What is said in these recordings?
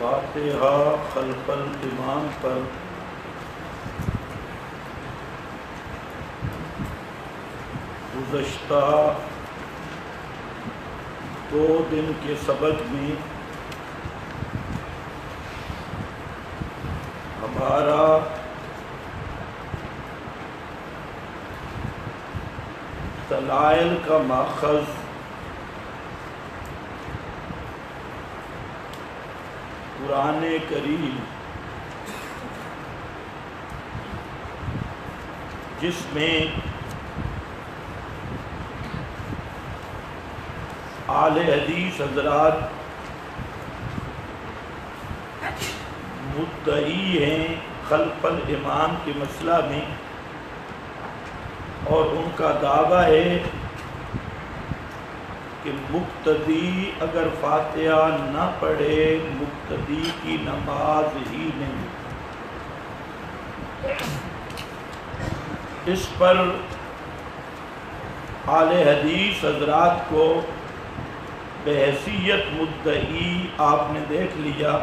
فاتحہ خلف الامام پر گزشتہ 2 دن کے سبق میں ہمارا دلائل کا ماخذ قرآن کریم، جس میں اہل حدیث حضرات مدعی ہیں خلف الامام کے مسئلہ میں، اور ان کا دعویٰ ہے کہ مقتدی اگر فاتحہ نہ پڑھے مقتدی کی نماز ہی نہیں۔ اس پر اہل حدیث حضرات کو بحیثیت مدعی آپ نے دیکھ لیا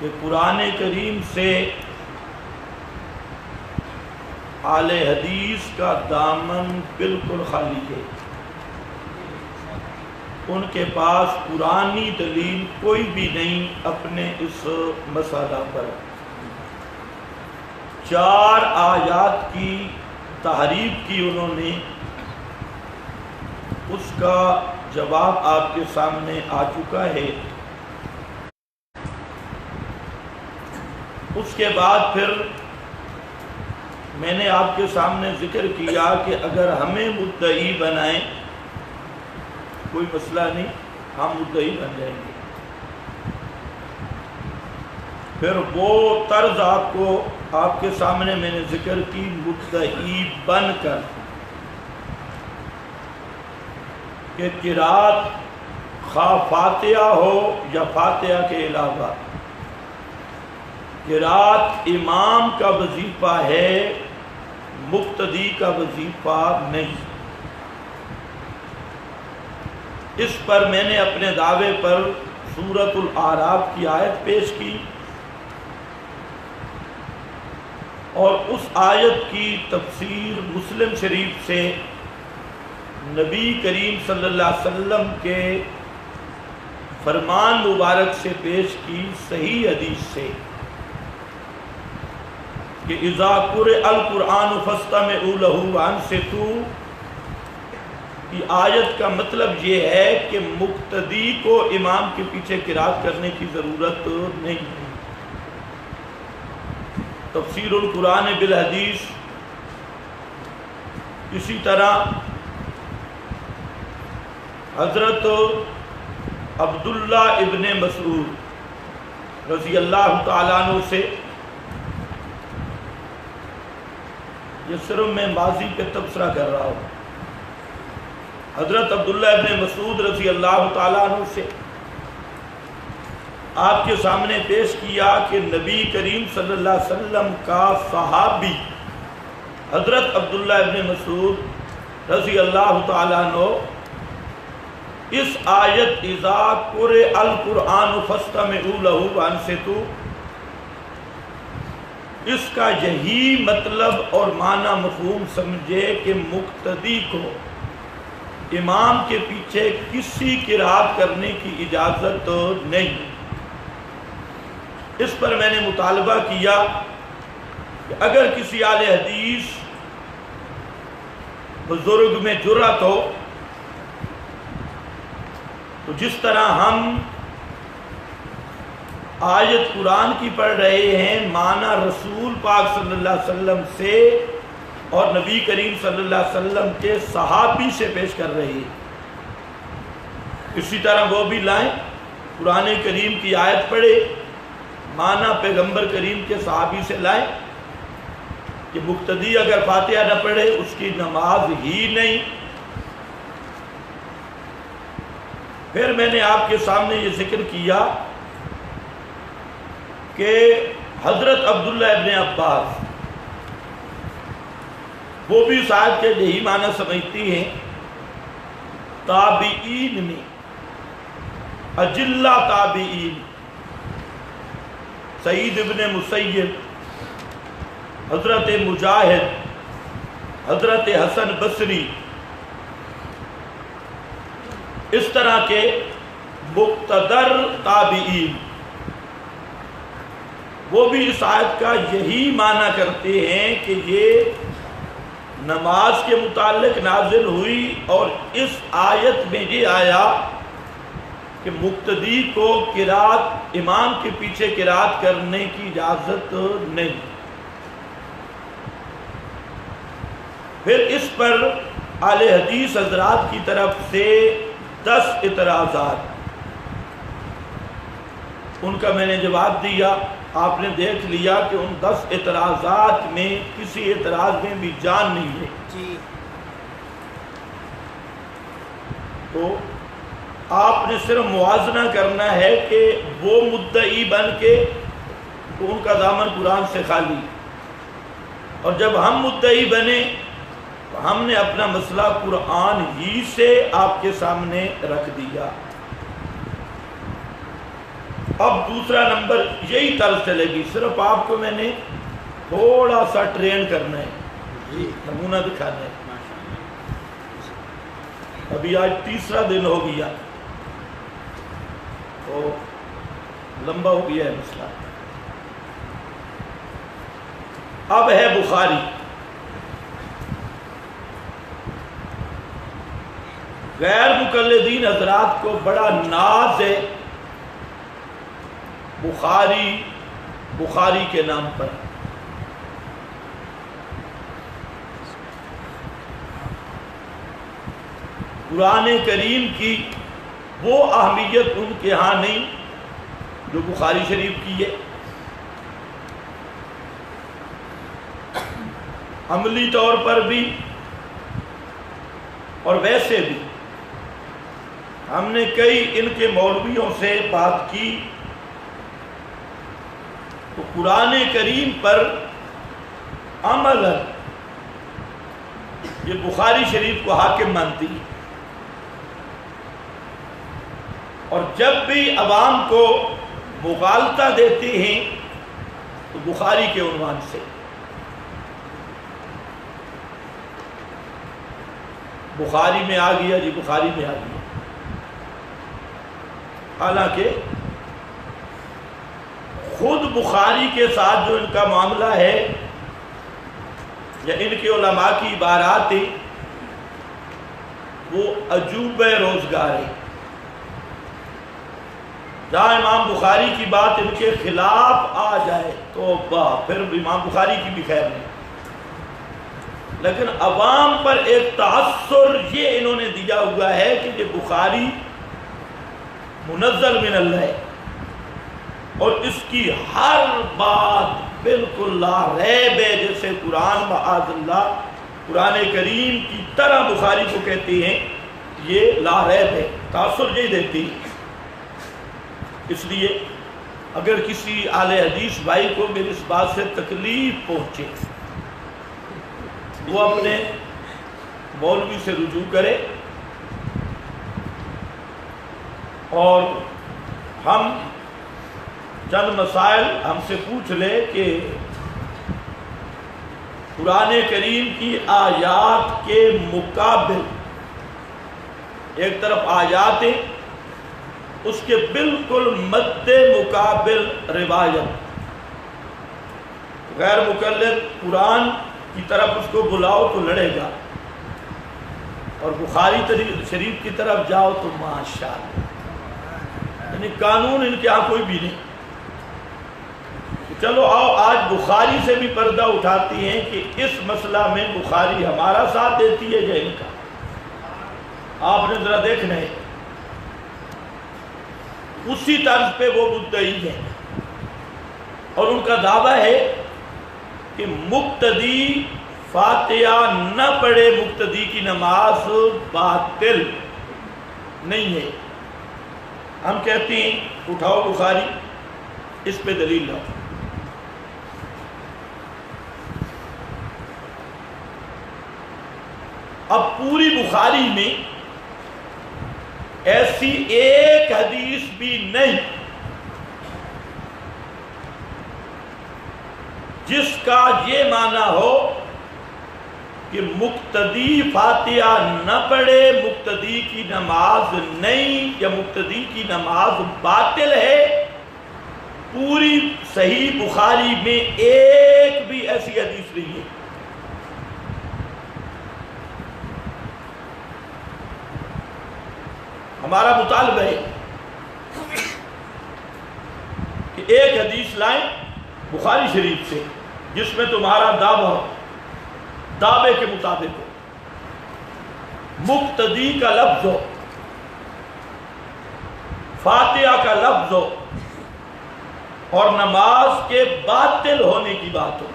کہ قرآن کریم سے اہل حدیث کا دامن بالکل خالی ہے، ان کے پاس قرآنی دلیل کوئی بھی نہیں اپنے اس مسئلہ پر۔ 4 آیات کی تحریف کی انہوں نے، اس کا جواب آپ کے سامنے آ چکا ہے۔ اس کے بعد پھر میں نے آپ کے سامنے ذکر کیا کہ اگر ہمیں مدعی بنائیں کوئی مسئلہ نہیں، ہم مدعی بن جائیں گے۔ پھر وہ طرز آپ کے سامنے میں نے ذکر کی، مدعی بن کر کہ قرات خواہ فاتحہ ہو یا فاتحہ کے علاوہ، قرات امام کا وظیفہ ہے، مقتدی کا وظیفہ نہیں۔ اس پر میں نے اپنے دعوے پر سورۃ الاعراف کی آیت پیش کی، اور اس آیت کی تفسیر مسلم شریف سے نبی کریم صلی اللہ علیہ وسلم کے فرمان مبارک سے پیش کی، صحیح حدیث سے، کہ اذا قرئ القرآن فاستمعوا له وانصتوا۔ یہ آیت کا مطلب یہ ہے کہ مقتدی کو امام کے پیچھے قرات کرنے کی ضرورت نہیں ہے۔ تفسیر القرآن بالحدیث، اسی طرح حضرت عبداللہ ابن مسعود رضی اللہ تعالیٰ عنہ سے، یہ صرف میں ماضی پہ تبصرہ کر رہا ہوں، حضرت عبداللہ ابن مسعود رضی اللہ تعالیٰ عنہ سے آپ کے سامنے پیش کیا کہ نبی کریم صلی اللہ علیہ وسلم کا صحابی حضرت عبداللہ ابن مسعود رضی اللہ تعالیٰ عنہ اس آیت اذا قرئ القرآن فاستمعوا له وانصتوا، اس کا یہی مطلب اور معنی مفہوم سمجھے کہ مقتدی کو امام کے پیچھے کسی قرات کرنے کی اجازت نہیں۔ اس پر میں نے مطالبہ کیا کہ اگر کسی اہل حدیث بزرگ میں جرأت ہو تو جس طرح ہم آیت قرآن کی پڑھ رہے ہیں، معنی رسول پاک صلی اللہ علیہ وسلم سے اور نبی کریم صلی اللہ علیہ وسلم کے صحابی سے پیش کر رہے ہیں، اسی طرح وہ بھی لائیں، قرآن کریم کی آیت پڑھے، معنی پیغمبر کریم کے صحابی سے لائیں کہ مقتدی اگر فاتحہ نہ پڑھے اس کی نماز ہی نہیں۔ پھر میں نے آپ کے سامنے یہ ذکر کیا کہ حضرت عبداللہ ابن عباس وہ بھی اس آیت کے یہی معنی سمجھتی ہیں۔ تابعین میں اجلہ تابعین، سعید ابن مسیب، حضرت مجاہد، حضرت حسن بصری، اس طرح کے مقتدر تابعین، وہ بھی اس آیت کا یہی معنی کرتے ہیں کہ یہ نماز کے متعلق نازل ہوئی، اور اس آیت میں یہ آیا کہ مقتدی کو قرات، امام کے پیچھے قرات کرنے کی اجازت نہیں۔ پھر اس پر اہل حدیث حضرات کی طرف سے 10 اعتراضات، ان کا میں نے جواب دیا، آپ نے دیکھ لیا کہ ان 10 اعتراضات میں کسی اعتراض میں بھی جان نہیں ہے جی۔ تو آپ نے صرف موازنہ کرنا ہے کہ وہ مدعی بن کے تو ان کا دامن قرآن سے خالی، اور جب ہم مدعی بنے تو ہم نے اپنا مسئلہ قرآن ہی سے آپ کے سامنے رکھ دیا۔ اب دوسرا نمبر یہی طرز چلے گی، صرف آپ کو میں نے تھوڑا سا ٹرین کرنا ہے، نمونہ دکھانا ہے۔ ابھی آج تیسرا دن ہو گیا تو لمبا ہو گیا ہے مسئلہ۔ اب ہے بخاری، غیر مقلدین حضرات کو بڑا ناز ہے بخاری کے نام پر۔ قرآن کریم کی وہ اہمیت ان کے ہاں نہیں جو بخاری شریف کی ہے۔ عملی طور پر بھی اور ویسے بھی ہم نے کئی ان کے مولویوں سے بات کی تو قرآن کریم پر عملاً یہ بخاری شریف کو حاکم مانتی ہے، اور جب بھی عوام کو مغالطہ دیتے ہیں تو بخاری کے عنوان سے۔ بخاری میں آ گیا جی، بخاری میں آ گیا، حالانکہ خود بخاری کے ساتھ جو ان کا معاملہ ہے یا ان کے علماء کی عبارات ہیں وہ عجوب روزگار ہے۔ جہاں امام بخاری کی بات ان کے خلاف آ جائے تو پھر امام بخاری کی بھی خیر نہیں، لیکن عوام پر ایک تاثر یہ انہوں نے دیا ہوا ہے کہ یہ بخاری منزل من اللہ ہے، اور اس کی ہر بات بالکل لا ریب ہے، جیسے قرآن معاذ اللہ قرآن کریم کی طرح بخاری کو کہتے ہیں، یہ لا ریب ہے، تاثر یہ دیتی ہے۔ اس لیے اگر کسی اہل حدیث بھائی کو میری اس بات سے تکلیف پہنچے وہ اپنے مولوی سے رجوع کرے، اور ہم چند مسائل ہم سے پوچھ لے کہ قرآن کریم کی آیات کے مقابل، ایک طرف آیات ہیں، اس کے بالکل مد مقابل روایت، غیر مقلد قرآن کی طرف اس کو بلاؤ تو لڑے گا، اور بخاری شریف کی طرف جاؤ تو ماشاءاللہ، یعنی قانون ان کے یہاں کوئی بھی نہیں۔ چلو آؤ آج بخاری سے بھی پردہ اٹھاتی ہیں کہ اس مسئلہ میں بخاری ہمارا ساتھ دیتی ہے یا ان کا۔ آپ نے ذرا دیکھنا ہے، اسی طرز پہ وہ مدعی ہیں، اور ان کا دعویٰ ہے کہ مقتدی فاتحہ نہ پڑھے مقتدی کی نماز باطل نہیں ہے۔ ہم کہتے ہیں اٹھاؤ بخاری، اس پہ دلیل لاؤ۔ اب پوری بخاری میں ایسی ایک حدیث بھی نہیں جس کا یہ معنی ہو کہ مقتدی فاتحہ نہ پڑھے مقتدی کی نماز نہیں، یا مقتدی کی نماز باطل ہے۔ پوری صحیح بخاری میں ایک بھی ایسی حدیث نہیں ہے۔ ہمارا مطالبہ ہے کہ ایک حدیث لائیں بخاری شریف سے جس میں تمہارا دعوے کے مطابق ہو، مقتدی کا لفظ ہو، فاتحہ کا لفظ ہو، اور نماز کے باطل ہونے کی بات ہو۔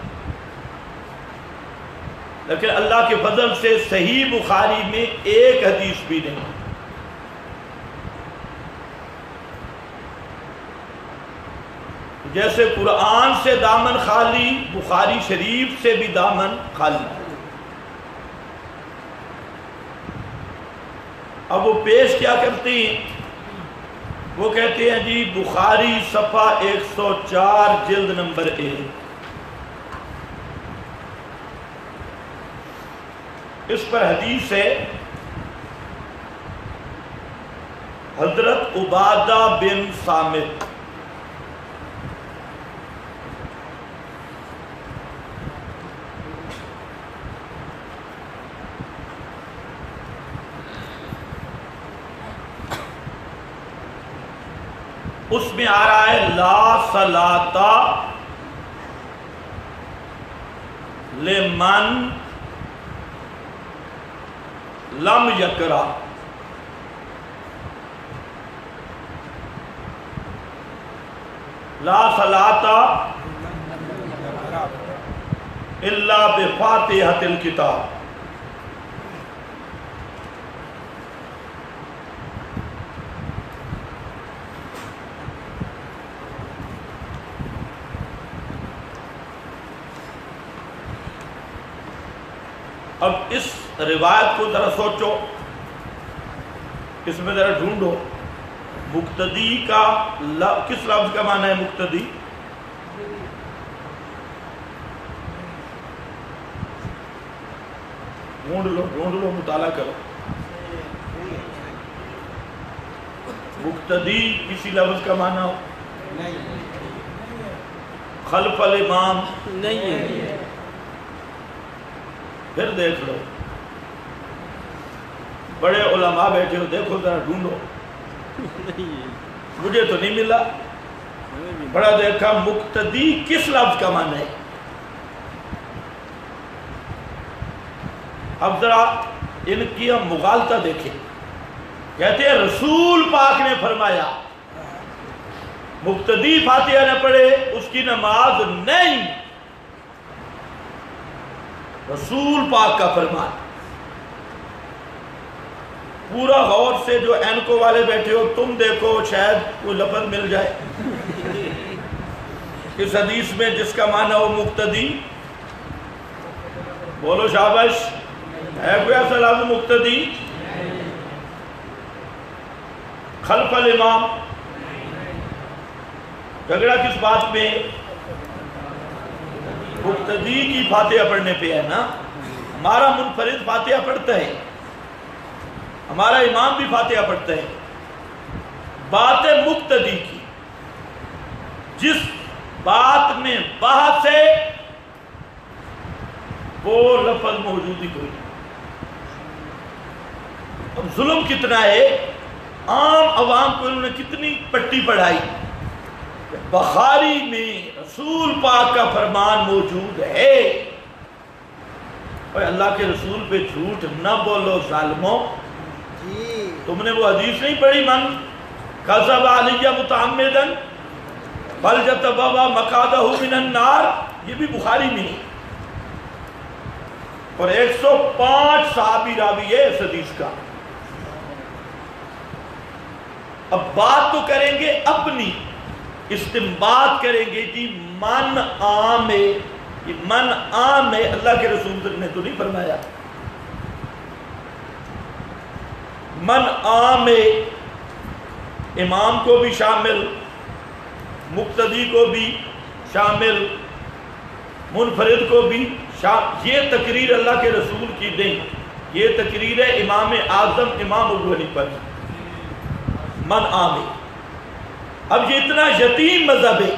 لیکن اللہ کے فضل سے صحیح بخاری میں ایک حدیث بھی نہیں۔ جیسے قرآن سے دامن خالی، بخاری شریف سے بھی دامن خالی۔ اب وہ پیش کیا کرتے ہیں؟ وہ کہتے ہیں جی بخاری صفحہ 104 جلد نمبر 1، اس پر حدیث ہے حضرت عبادہ بن صامت اس میں آ رہا ہے لا صلاۃ لمن لم یقرأ، لا صلاۃ الا بفاتحۃ الکتاب۔ اب اس روایت کو ذرا سوچو، اس میں ذرا ڈھونڈو مقتدی کا کس لفظ کا معنی ہے مقتدی؟ ڈھونڈ لو مطالعہ کرو۔ مقتدی کسی لفظ کا معنی ہو؟ خلف الامام نہیں ہے۔ پھر دیکھ لو، بڑے علماء بیٹھے ہو، دیکھو ذرا ڈھونڈو۔ مجھے تو نہیں ملا، بڑا دیکھا مقتدی کس لفظ کا معنی ہے۔ اب ذرا ان کی ہم مغالطہ دیکھیں۔ کہتے ہیں رسول پاک نے فرمایا مقتدی فاتحہ نہ پڑھے اس کی نماز نہیں، رسول پاک کا فرمان۔ پورا غور سے جو اینکو والے بیٹھے ہو تم دیکھو شاید کوئی لفظ مل جائے اس حدیث میں جس کا معنی ہو مقتدی۔ بولو شابش، ہے کوئی ایسا لفظ مقتدی؟ خلف الامام۔ جھگڑا کس بات میں؟ مقتدی کی فاتحہ پڑھنے پہ ہے نا۔ ہمارا منفرد فاتحہ پڑھتا ہے، ہمارا امام بھی فاتحہ پڑھتا ہے۔ بات ہے مقتدی کی، جس بات میں بحث ہے وہ لفظ موجود ہی کوئی نہیں۔ اب ظلم کتنا ہے، عام عوام کو انہوں نے کتنی پٹی پڑھائی۔ بخاری میں رسول پاک کا فرمان موجود ہے۔ اور اللہ کے رسول پہ جھوٹ نہ بولو ظالموں۔ تم نے وہ حدیث نہیں پڑھی من کذب علی متعمدا فلیتبوأ مقعدہ من النار؟ یہ بھی بخاری میں ہے، اور 105 صحابی راوی ہے اس حدیث کا۔ اب بات تو کریں گے اپنی، استنباط کریں گے جی من عام ہے، یہ من عام ہے، اللہ کے رسول نے تو نہیں فرمایا۔ من عام ہے امام کو بھی شامل، مقتدی کو بھی شامل، منفرد کو بھی شامل۔ یہ تقریر اللہ کے رسول کی نہیں، یہ تقریر ہے امام اعظم امام ابو حنیفہ کی، من آمین۔ اب یہ اتنا یتیم مذہب ہے،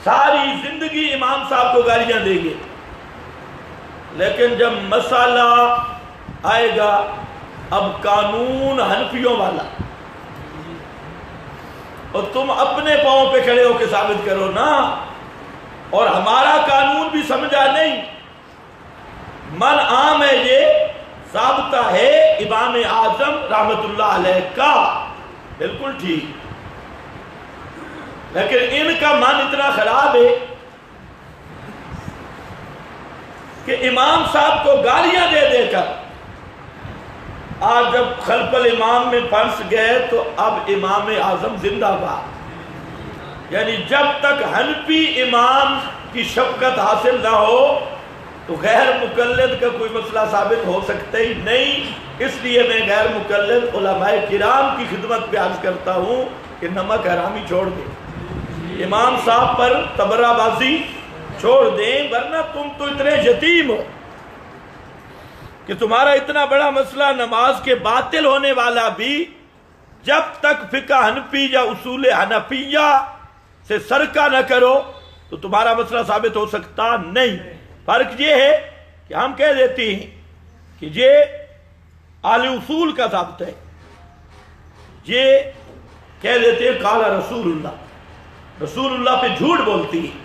ساری زندگی امام صاحب کو گالیاں دیں گے، لیکن جب مسئلہ آئے گا اب قانون حنفیوں والا، اور تم اپنے پاؤں پہ کھڑے ہو کے ثابت کرو نا، اور ہمارا قانون بھی سمجھا نہیں، من عام ہے، یہ ضابطہ ہے امام اعظم رحمت اللہ علیہ کا، بالکل ٹھیک، لیکن ان کا من اتنا خراب ہے کہ امام صاحب کو گالیاں دے دے کر آج جب خلف الامام میں پھنس گئے تو اب امام اعظم زندہ باد، یعنی جب تک حنفی امام کی شفقت حاصل نہ ہو تو غیر مقلد کا کوئی مسئلہ ثابت ہو سکتا ہی نہیں۔ اس لیے میں غیر مقلد علماء کرام کی خدمت پہ عرض کرتا ہوں کہ نمک حرامی چھوڑ دیں، امام صاحب پر تبرہ بازی چھوڑ دیں، ورنہ تم تو اتنے یتیم ہو کہ تمہارا اتنا بڑا مسئلہ نماز کے باطل ہونے والا بھی جب تک فقہ حنفی یا اصول حنفیہ سے سرکہ نہ کرو تو تمہارا مسئلہ ثابت ہو سکتا نہیں۔ فرق یہ ہے کہ ہم کہہ دیتے ہیں کہ یہ اہل اصول کا ضابطہ ہے، یہ کہہ دیتے ہیں قال رسول اللہ، رسول اللہ پہ جھوٹ بولتی ہے،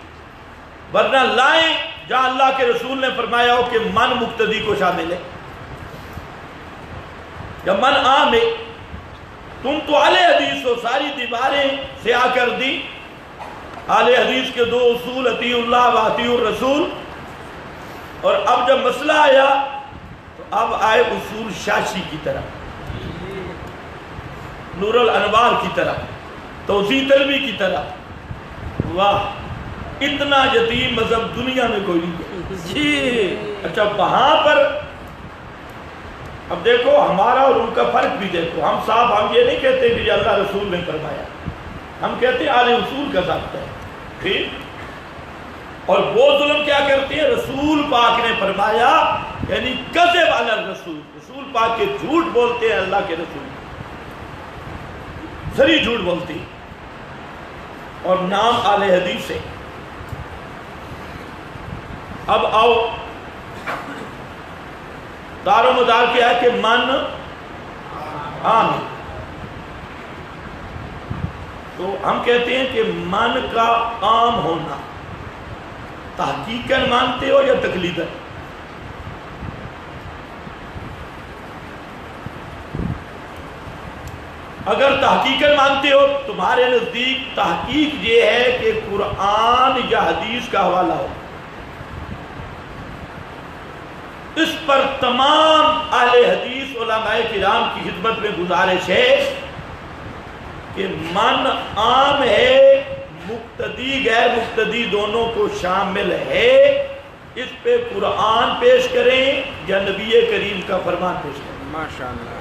ورنہ لائیں جہاں اللہ کے رسول نے فرمایا ہو کہ من مقتدی کو شامل ہے یا من عام ہے۔ تم تو اہل حدیث ہو، ساری دیواریں سیاہ کر دی۔ اہل حدیث کے دو اصول اطیع اللہ و اطیع الرسول، اور اب جب مسئلہ آیا تو اب آئے اصول شاشی کی طرح، نور الانوار کی طرح، توضیح طلبی کی طرح۔ واہ، اتنا یتیم مذہب دنیا میں کوئی نہیں ہے جی۔ اچھا، وہاں پر اب دیکھو ہمارا اور ان کا فرق بھی دیکھو۔ ہم صاحب ہم یہ نہیں کہتے کہ یہ اللہ رسول نے فرمایا، ہم کہتے ہیں اہل اصول کا ضابطہ ہے، ٹھیک؟ اور وہ ظلم کیا کرتے ہیں؟ رسول پاک نے فرمایا، یعنی کذب علی الرسول، رسول پاک کے جھوٹ بولتے ہیں، اللہ کے رسول ذری جھوٹ بولتے ہیں، اور نام اہل حدیث ہے۔ اب آؤ، دار و مدار کیا ہے کہ من عام ہے، تو ہم کہتے ہیں کہ من کا عام ہونا تحقیقاً مانتے ہو یا تقلیداً؟ اگر تحقیقاً مانتے ہو تمہارے نزدیک تحقیق یہ ہے کہ قرآن یا حدیث کا حوالہ ہو۔ اس پر تمام اہل حدیث علماء کرام کی خدمت میں گزارش ہے کہ من عام ہے، مقتدی غیر مقتدی دونوں کو شامل ہے، اس پہ قرآن پیش کریں یا نبی کریم کا فرمان پیش کریں۔ ماشاءاللہ۔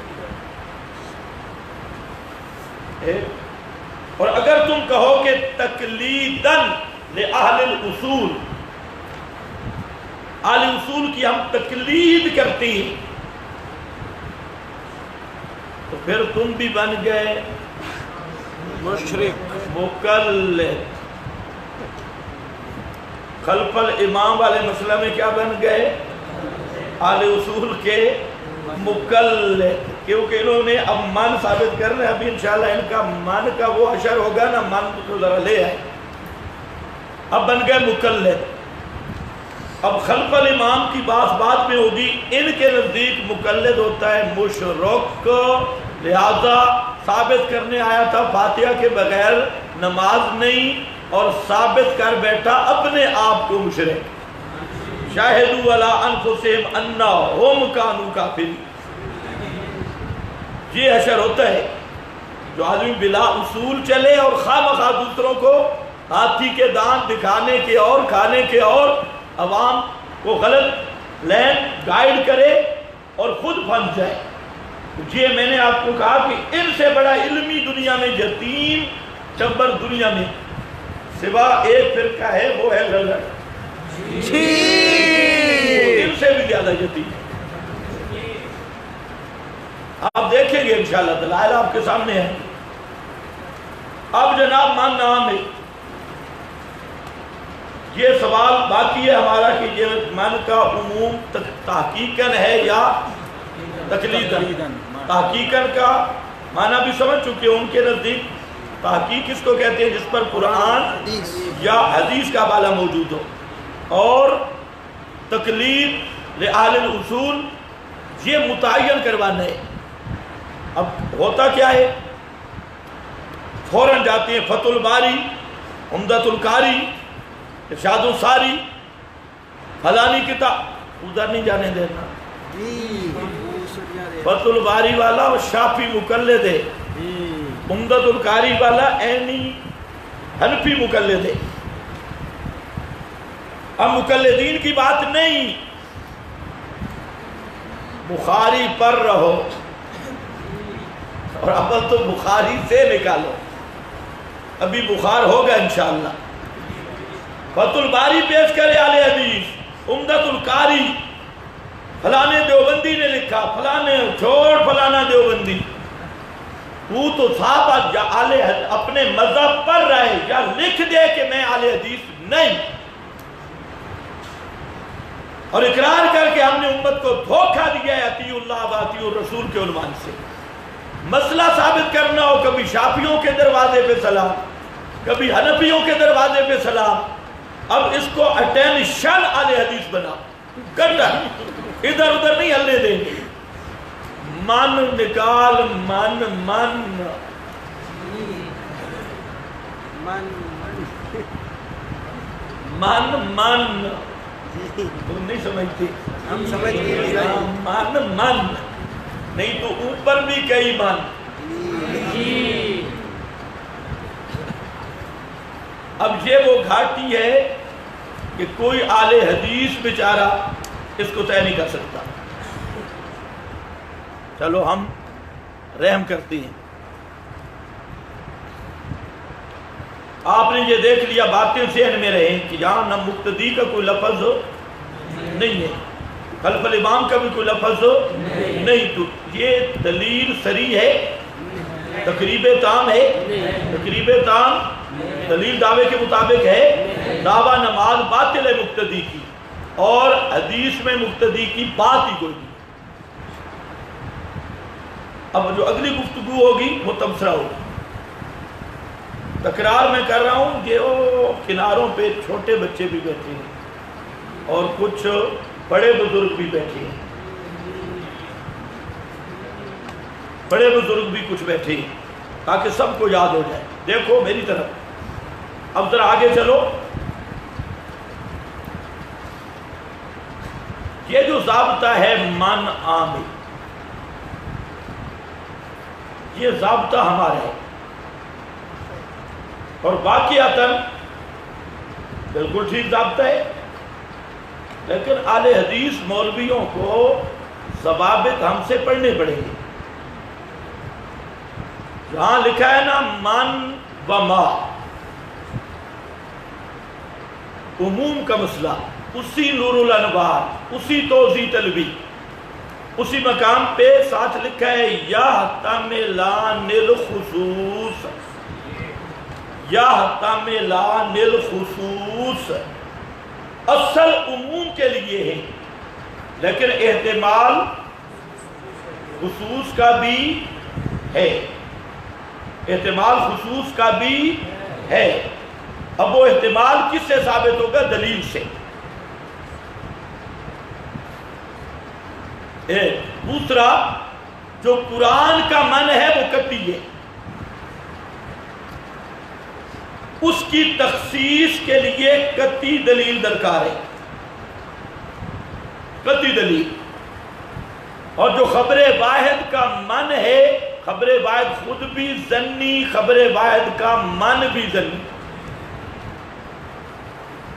اور اگر تم کہو کہ تقلیداً لأہل الاصول، اہل اصول کی ہم تقلید کرتی ہیں، تو پھر تم بھی بن گئے مشرک، مقلد۔ خلف الامام والے مسئلہ میں کیا بن گئے؟ اہل اصول کے مقلد، کیونکہ انہوں نے اب من ثابت کر رہے ہیں، ابھی انشاءاللہ ان کا من کا وہ اشر ہوگا نا، من کو ذرا لے آئے، اب بن گئے مقلد۔ اب خلف الامام کی بات میں ہوگی، ان کے نزدیک مقلد ہوتا ہے مشرک، لہذا ثابت کرنے آیا تھا فاتحہ کے بغیر نماز نہیں، اور ثابت کر بیٹھا اپنے آپ کو مشرک۔ شاہدوا علی انفسہم انہم کانوا کافرین۔ یہ حشر ہوتا ہے جو آدمی بلا اصول چلے اور خواہ مخواہ دوسروں کو ہاتھی کے دانت دکھانے کے اور کھانے کے اور عوام کو غلط لین گائیڈ کرے اور خود پھنس جائے۔ یہ میں نے آپ کو کہا کہ ان سے بڑا علمی دنیا میں یتیم چبر دنیا میں سوا ایک فرقہ ہے، وہ ہے للڑ، ان سے بھی زیادہ یتیم۔ آپ دیکھیں گے انشاءاللہ دلائل آپ کے سامنے ہے۔ اب جناب مان نام ہے، یہ سوال باقی ہے ہمارا کہ یہ من کا عموم تحقیقاً ہے یا تقلیداً۔ تحقیقاً کا معنی بھی سمجھ چکے ان کے نزدیک تحقیق اس کو کہتے ہیں جس پر قرآن یا حدیث کا بالا موجود ہو، اور تقلید لأہل الاصول یہ متعین کروانا ہے۔ اب ہوتا کیا ہے، فوراً جاتے ہیں فتح الباری، عمدۃ القاری، ارشاد الساری، فلانی کتاب، ادھر نہیں جانے دینا۔ فتح الباری والا اور شافی مقلد ہے، عمدۃ القاری والا عینی حنفی مقلد ہے۔ اب مقلدین کی بات نہیں، بخاری پر رہو، اور اب تو بخاری سے نکالو، ابھی بخار ہوگا انشاءاللہ۔ فتح الباری پیش کرے اہل حدیث، عمدۃ القاری فلانے دیوبندی نے لکھا، فلانے چھوڑ فلانا دیوبندی، تو صاحب اپنے مذہب پر رہے یا لکھ دے کہ میں اہل حدیث نہیں، اور اقرار کر کے ہم نے امت کو دھوکہ دیا ہے اطیعوا اللہ و اطیعوا الرسول کے عنوان سے۔ مسئلہ ثابت کرنا ہو، کبھی شافیوں کے دروازے پہ سلام، کبھی حنفیوں کے دروازے پہ سلام، اب اس کو اٹینشن اہل حدیث بنا، گٹر ادھر ادھر نہیں ہلنے دیں گے۔ من نکال، من من من من تم نہیں سمجھتی، ہم سمجھ گئے، من من نہیں تو اوپر بھی کئی من۔ اب یہ وہ گھاٹی ہے کہ کوئی اہل حدیث بیچارہ اس کو طے نہیں کر سکتا۔ چلو ہم رحم کرتے ہیں۔ آپ نے یہ دیکھ لیا، باتیں ذہن میں رہیں کہ یہاں نہ مقتدی کا کوئی لفظ نہیں ہے، خلف الامام کا بھی کوئی لفظ نہیں، تو یہ دلیل صریح ہے، تقریب تام ہے، تقریب تام دلیل دعوے کے مطابق ہے، دعویٰ نماز باطل ہے مقتدی کی، اور حدیث میں مقتدی کی بات ہی کوئی نہیں۔ اب جو اگلی گفتگو ہوگی وہ تبصرہ ہوگی۔ تکرار میں کر رہا ہوں، یہ کناروں پہ چھوٹے بچے بھی بیٹھے ہیں اور کچھ بڑے بزرگ بھی بیٹھے ہیں، بڑے بزرگ بھی کچھ بیٹھے ہیں، تاکہ سب کو یاد ہو جائے۔ دیکھو میری طرف، اب ذرا آگے چلو۔ یہ جو ضابطہ ہے من عام، یہ ضابطہ ہمارا ہے، اور واقعاتاً بالکل ٹھیک ضابطہ ہے، لیکن اہل حدیث مولویوں کو ضوابط ہم سے پڑھنے پڑیں گے۔ جہاں لکھا ہے نا من و ما، عموم کا مسئلہ، اسی نور الانوار، اسی توضیح طلبی، اسی مقام پہ ساتھ لکھا ہے یحتملان الخصوص، یحتملان الخصوص، اصل عموم کے لیے ہے، لیکن احتمال خصوص کا بھی ہے، احتمال خصوص کا بھی ہے۔ اب وہ احتمال کس سے ثابت ہوگا؟ دلیل سے۔ دوسرا، جو قرآن کا من ہے وہ قطعی ہے، اس کی تخصیص کے لیے قطعی دلیل درکار ہے، قطعی دلیل۔ اور جو خبر واحد کا من ہے، خبر واحد خود بھی ظنی، خبر واحد کا من بھی ظنی،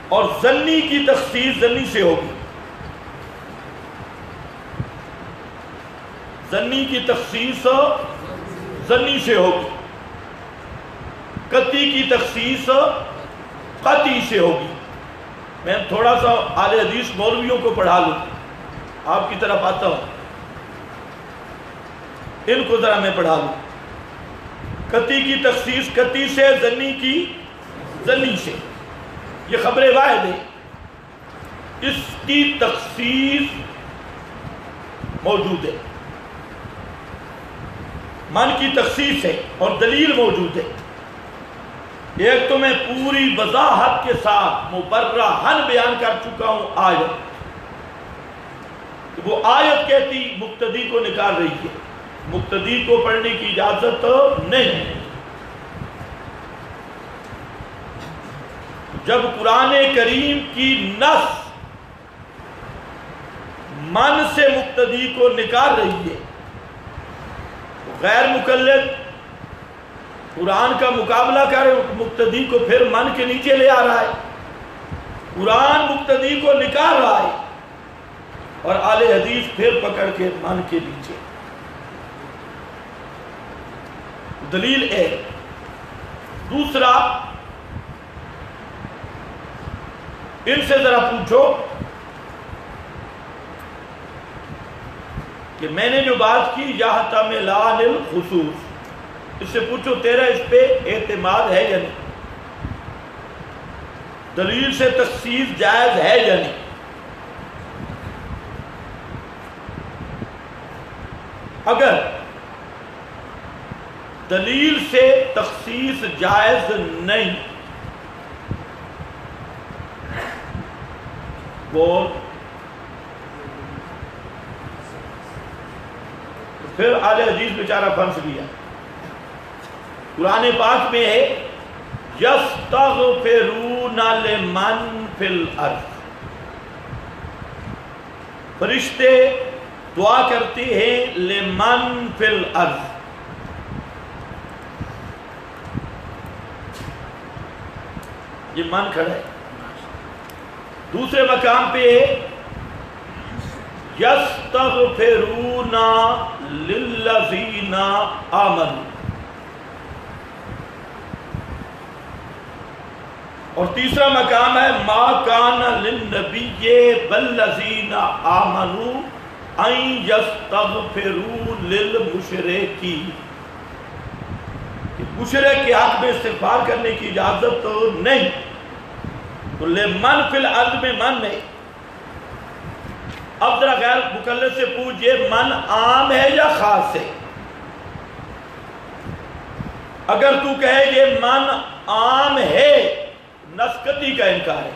اور ظنی کی تخصیص ظنی سے ہوگی، زنی کی تخصیص زنی سے ہوگی، قطعی کی تخصیص قطعی سے ہوگی۔ میں تھوڑا سا اہل حدیث مولویوں کو پڑھا لوں، آپ کی طرف آتا ہوں، ان کو ذرا میں پڑھا لوں۔ قطعی کی تخصیص قطعی سے، زنی کی زنی سے، یہ خبر واحد ہے، اس کی تخصیص موجود ہے، من کی تخصیص ہے اور دلیل موجود ہے۔ ایک تو میں پوری وضاحت کے ساتھ مبرہن بیان کر چکا ہوں آیت، وہ آیت کہتی مقتدی کو نکال رہی ہے، مقتدی کو پڑھنے کی اجازت نہیں۔ جب قرآن کریم کی نص من سے مقتدی کو نکال رہی ہے، غیر مقلد قرآن کا مقابلہ کر مقتدی کو پھر من کے نیچے لے آ رہا ہے، قرآن مقتدی کو نکال رہا ہے اور اہل حدیث پھر پکڑ کے من کے نیچے۔ دلیل ایک۔ دوسرا، ان سے ذرا پوچھو کہ میں نے جو بات کی یحتملان الخصوص، اس سے پوچھو تیرا اس پہ اعتماد ہے یا نہیں، دلیل سے تخصیص جائز ہے یا نہیں۔ اگر دلیل سے تخصیص جائز نہیں، بول، پھر اہل حدیث بیچارہ پھنس گیا۔ قرآن پاک میں ہے یستغفرون لمن فی الارض، فرشتے دعا کرتے ہیں لمن فی الارض، یہ من کھڑا ہے۔ دوسرے مقام پہ یستغفرون للذین آمنوا، اور تیسرا مقام ہے ما کان للنبی والذین آمنوا ان یستغفروا للمشرکین، مشرک کے حق میں استغفار کرنے کی اجازت تو نہیں، تو لمن فی الارض میں من نہیں۔ اب ذرا غیر مقلد سے پوچھ، یہ من عام ہے یا خاص ہے؟ اگر تو کہے یہ من عام ہے، نسکتی کا انکار ہے،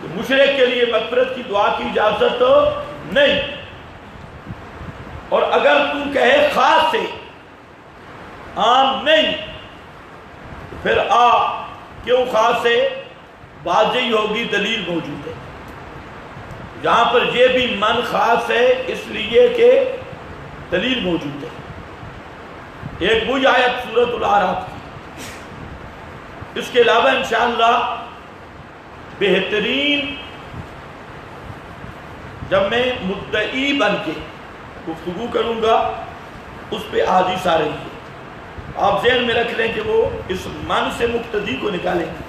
تو مشرک کے لیے مغفرت کی دعا کی اجازت نہیں۔ اور اگر تو کہے خاص ہے، عام نہیں، پھر کیوں خاص ہے؟ واضح ہوگی، دلیل موجود ہے۔ یہاں پر یہ بھی من خاص ہے اس لیے کہ دلیل موجود ہے۔ ایک وہی آیت سورۃ الاعراف کی، اس کے علاوہ انشاءاللہ بہترین جب میں مدعی بن کے گفتگو کروں گا اس پہ احادیث آ رہی ہے، آپ ذہن میں رکھ لیں کہ وہ اس من سے مقتدی کو نکالیں گے۔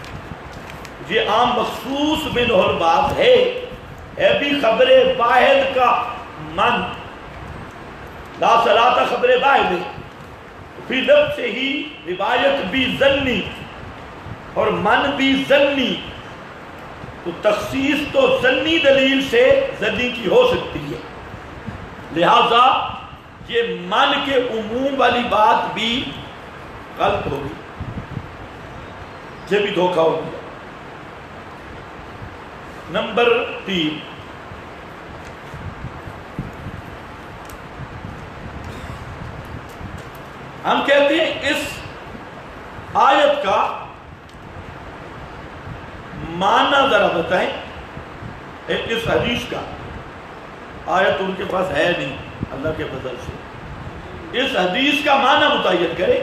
یہ عام مخصوص منہ البعض ہے بھی خبر واحد کا من، لا صلاۃ خبر واحد ہے، فی لفظ سے ہی روایت بھی ظنی اور من بھی ظنی، تو تخصیص تو ظنی دلیل سے ظنی کی ہو سکتی ہے، لہذا یہ من کے عموم والی بات بھی غلط ہوگی، یہ بھی دھوکہ ہو گیا۔ نمبر 3، ہم کہتے ہیں اس آیت کا معنی ذرا بتائیں، اس حدیث کا، آیت ان کے پاس ہے نہیں اللہ کے فضل سے، اس حدیث کا معنی متعین کرے۔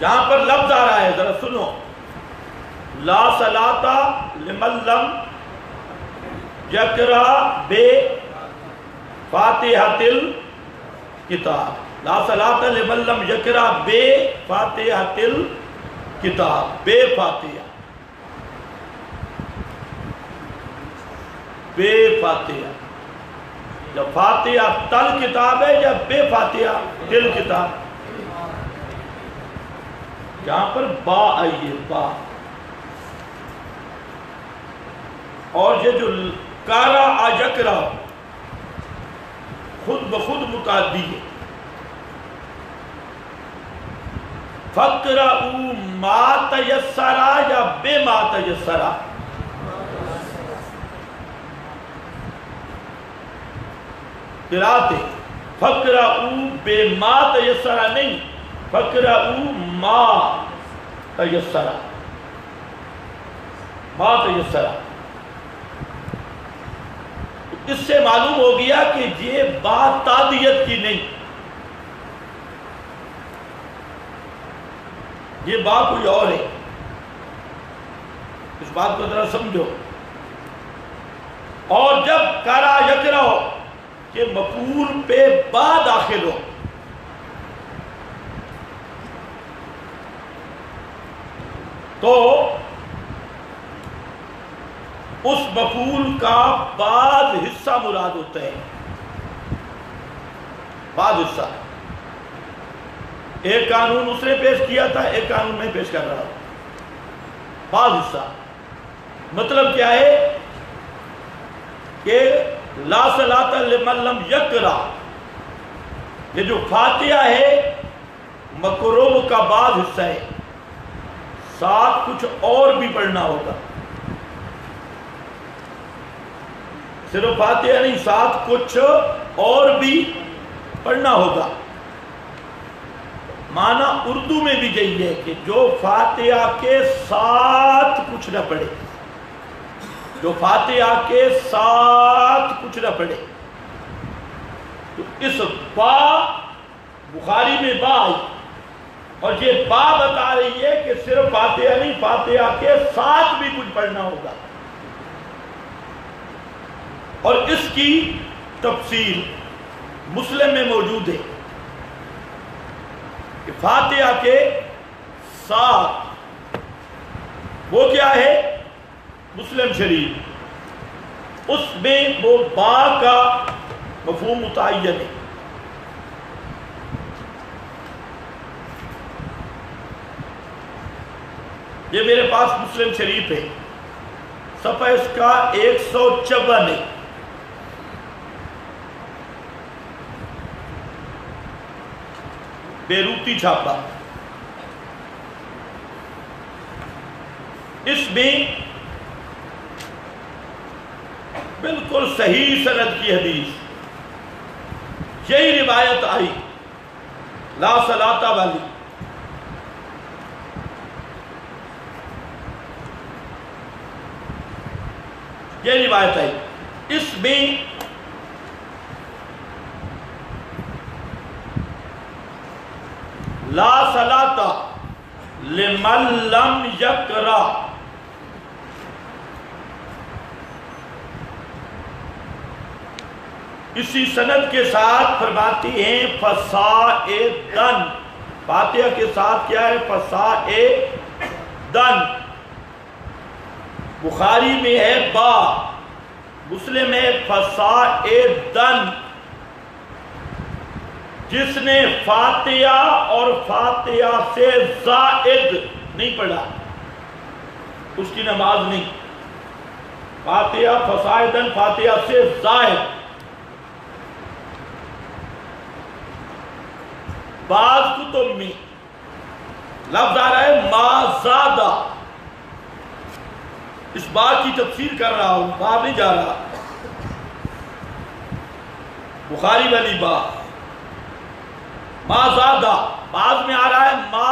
جہاں پر لفظ آ رہا ہے ذرا سنو، لا صلاۃ لمن لم یقرأ فاتحۃ الکتاب، لا صلاۃ لمن لم یقرأ بے فاتحۃ الکتاب، بے فاتحہ، بے فاتحہ. یا فاتحہ تل کتاب ہے یا بے فاتحہ تل کتاب؟ یہاں پر با آئی ہے، با. اور یہ جو کارا آجکرا خود بخود متعدی ہے. فقرؤ ما تیسر یا بے ما تیسر؟ قرأت فقرؤ بے ما تیسر نہیں، فقرؤ ما تیسر، ما تیسر. اس سے معلوم ہو گیا کہ یہ بات تعدیت کی نہیں، یہ بات کوئی اور ہے. اس بات کو ذرا سمجھو. اور جب کرا یقرا ہو کہ مفعول پہ با داخل ہو، تو اس مفعول کا بعض حصہ مراد ہوتا ہے. بعض حصہ، ایک قانون اس نے پیش کیا تھا، ایک قانون میں پیش کر رہا ہوں. بعض حصہ مطلب کیا ہے کہ لا صلاۃ لمن لم یقرأ، یہ جو فاتحہ ہے مقروء کا بعض حصہ ہے، ساتھ کچھ اور بھی پڑھنا ہوگا. صرف فاتحہ نہیں، ساتھ کچھ اور بھی پڑھنا ہوگا. معنی اردو میں بھی یہی ہے کہ جو فاتحہ کے ساتھ کچھ نہ پڑھے، جو فاتحہ کے ساتھ کچھ نہ پڑھے. تو اس با بخاری میں با آئی، اور یہ با بتا رہی ہے کہ صرف فاتحہ نہیں، فاتحہ کے ساتھ بھی کچھ پڑھنا ہوگا. اور اس کی تفصیل مسلم میں موجود ہے کہ فاتحہ کے ساتھ وہ کیا ہے، مسلم شریف، اس میں وہ با کا مفہوم متعین ہے. یہ میرے پاس مسلم شریف ہے، صفحہ اس کا 154 ہے. بیروتی چھاپا. اس میں بالکل صحیح سند کی حدیث یہی روایت آئی، لا صلاۃ والی. یہ روایت آئی. اس میں لا صلاۃ لمن لم یقرأ، اسی سند کے ساتھ فرماتی ہیں فصاعدن، فاتحہ کے ساتھ کیا ہے، فصاعدن. بخاری میں ہے با، مسلم ہے فصاعدن. جس نے فاتحہ اور فاتحہ سے زائد نہیں پڑھا اس کی نماز نہیں. فاتحہ فصاعدن، فاتحہ سے زائد. بعض کتب میں لفظ آ رہا ہے ما زادہ. اس بات کی تفسیر کر رہا ہوں، باہر نہیں جا رہا. بخاری والی بات ما زادہ، بعض میں آ رہا ہے ما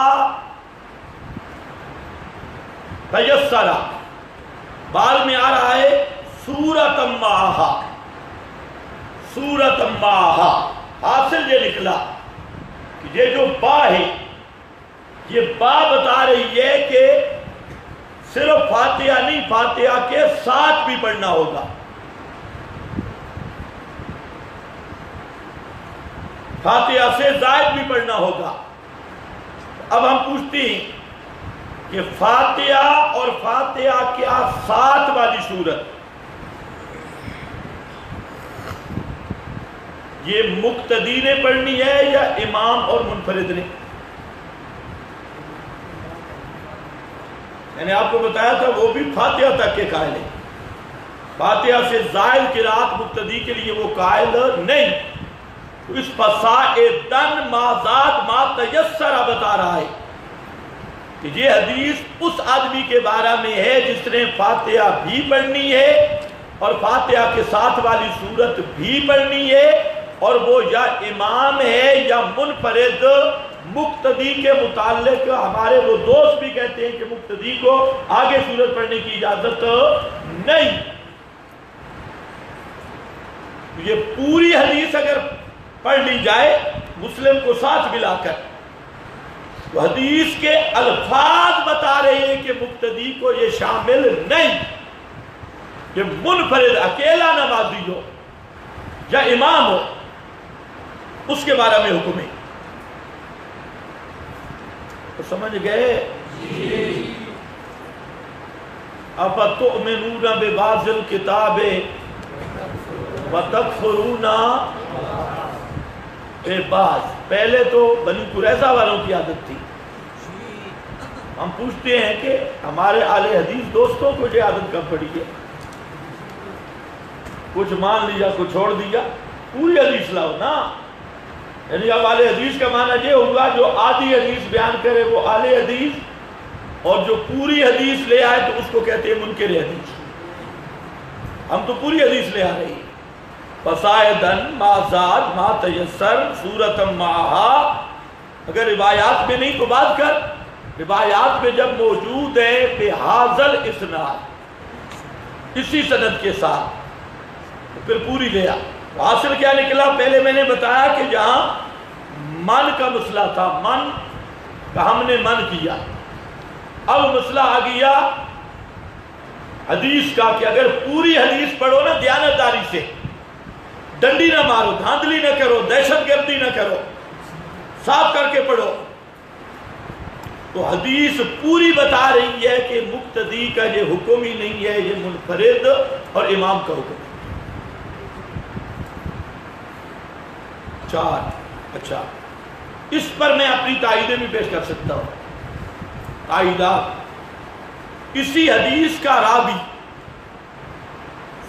تیسرہ، بعض میں آ رہا ہے سورۃ معہا، سورۃ معہا. حاصل یہ نکلا کہ یہ جو با ہے، یہ با بتا رہی ہے کہ صرف فاتحہ نہیں، فاتحہ کے ساتھ بھی پڑھنا ہوگا. فاتحہ سے زائد بھی پڑھنا ہوگا۔ اب ہم پوچھتے ہیں کہ فاتحہ اور فاتحہ کیا ساتھ والی صورت یہ مقتدی نے پڑھنی ہے یا امام اور منفرد نے؟ میں نے آپ کو بتایا تھا وہ بھی فاتحہ تک کے قائل ہیں، فاتحہ سے زائد قرات مقتدی کے لیے وہ قائل نہیں۔ تو اس فصاعدن ما زاد ما تیسر بتا رہا ہے کہ یہ حدیث اس آدمی کے بارے میں ہے جس نے فاتحہ بھی پڑھنی ہے اور فاتحہ کے ساتھ والی صورت بھی پڑھنی ہے، اور وہ یا امام ہے یا منفرد۔ مقتدی کے متعلق ہمارے وہ دوست بھی کہتے ہیں کہ مقتدی کو آگے صورت پڑھنے کی اجازت نہیں۔ یہ پوری حدیث اگر پڑھ لی جائے مسلم کو ساتھ ملا کر تو حدیث کے الفاظ بتا رہے ہیں کہ مقتدی کو یہ شامل نہیں، کہ منفرد اکیلا نمازی ہو یا امام ہو اس کے بارے میں حکم ہے۔ تو سمجھ گئے؟ اَفَتُؤْمِنُونَ بِبَعْضِ الْكِتَابِ وَتَكْفُرُونَ بِبَعْضٍ۔ پہلے تو بنی قریظہ والوں کی عادت تھی۔ ہم پوچھتے ہیں کہ ہمارے اہل حدیث دوستوں کو یہ عادت کب پڑی ہے؟ کچھ مان لیا کچھ چھوڑ دیا، پوری حدیث لاؤ نا۔ یعنی اب اہل حدیث کا معنی یہ ہوگا جو آدھی حدیث بیان کرے وہ اہل حدیث، اور جو پوری حدیث لے آئے تو اس کو کہتے ہیں منکر حدیث۔ ہم تو پوری حدیث لے آ رہے ہیں۔ فصاعدن ما زاد ما تیسر صورتم معہا، اگر روایات میں نہیں تو بات کر، روایات میں جب موجود ہے بہذل اسناد، اسی سند کے ساتھ، تو پھر پوری لے آ۔ حاصل کیا نکلا؟ پہلے میں نے بتایا کہ جہاں من کا مسئلہ تھا، من کا ہم نے من کیا، اب مسئلہ آ گیا حدیث کا کہ اگر پوری حدیث پڑھو نا دیانتداری سے، ڈنڈی نہ مارو، دھاندلی نہ کرو، دہشت گردی نہ کرو، صاف کر کے پڑھو، تو حدیث پوری بتا رہی ہے کہ مقتدی کا یہ حکم ہی نہیں ہے، یہ منفرد اور امام کا حکم ہے۔ اچھا اس پر میں اپنی تائیدیں بھی پیش کر سکتا ہوں۔ تائیدات، اسی حدیث کا راوی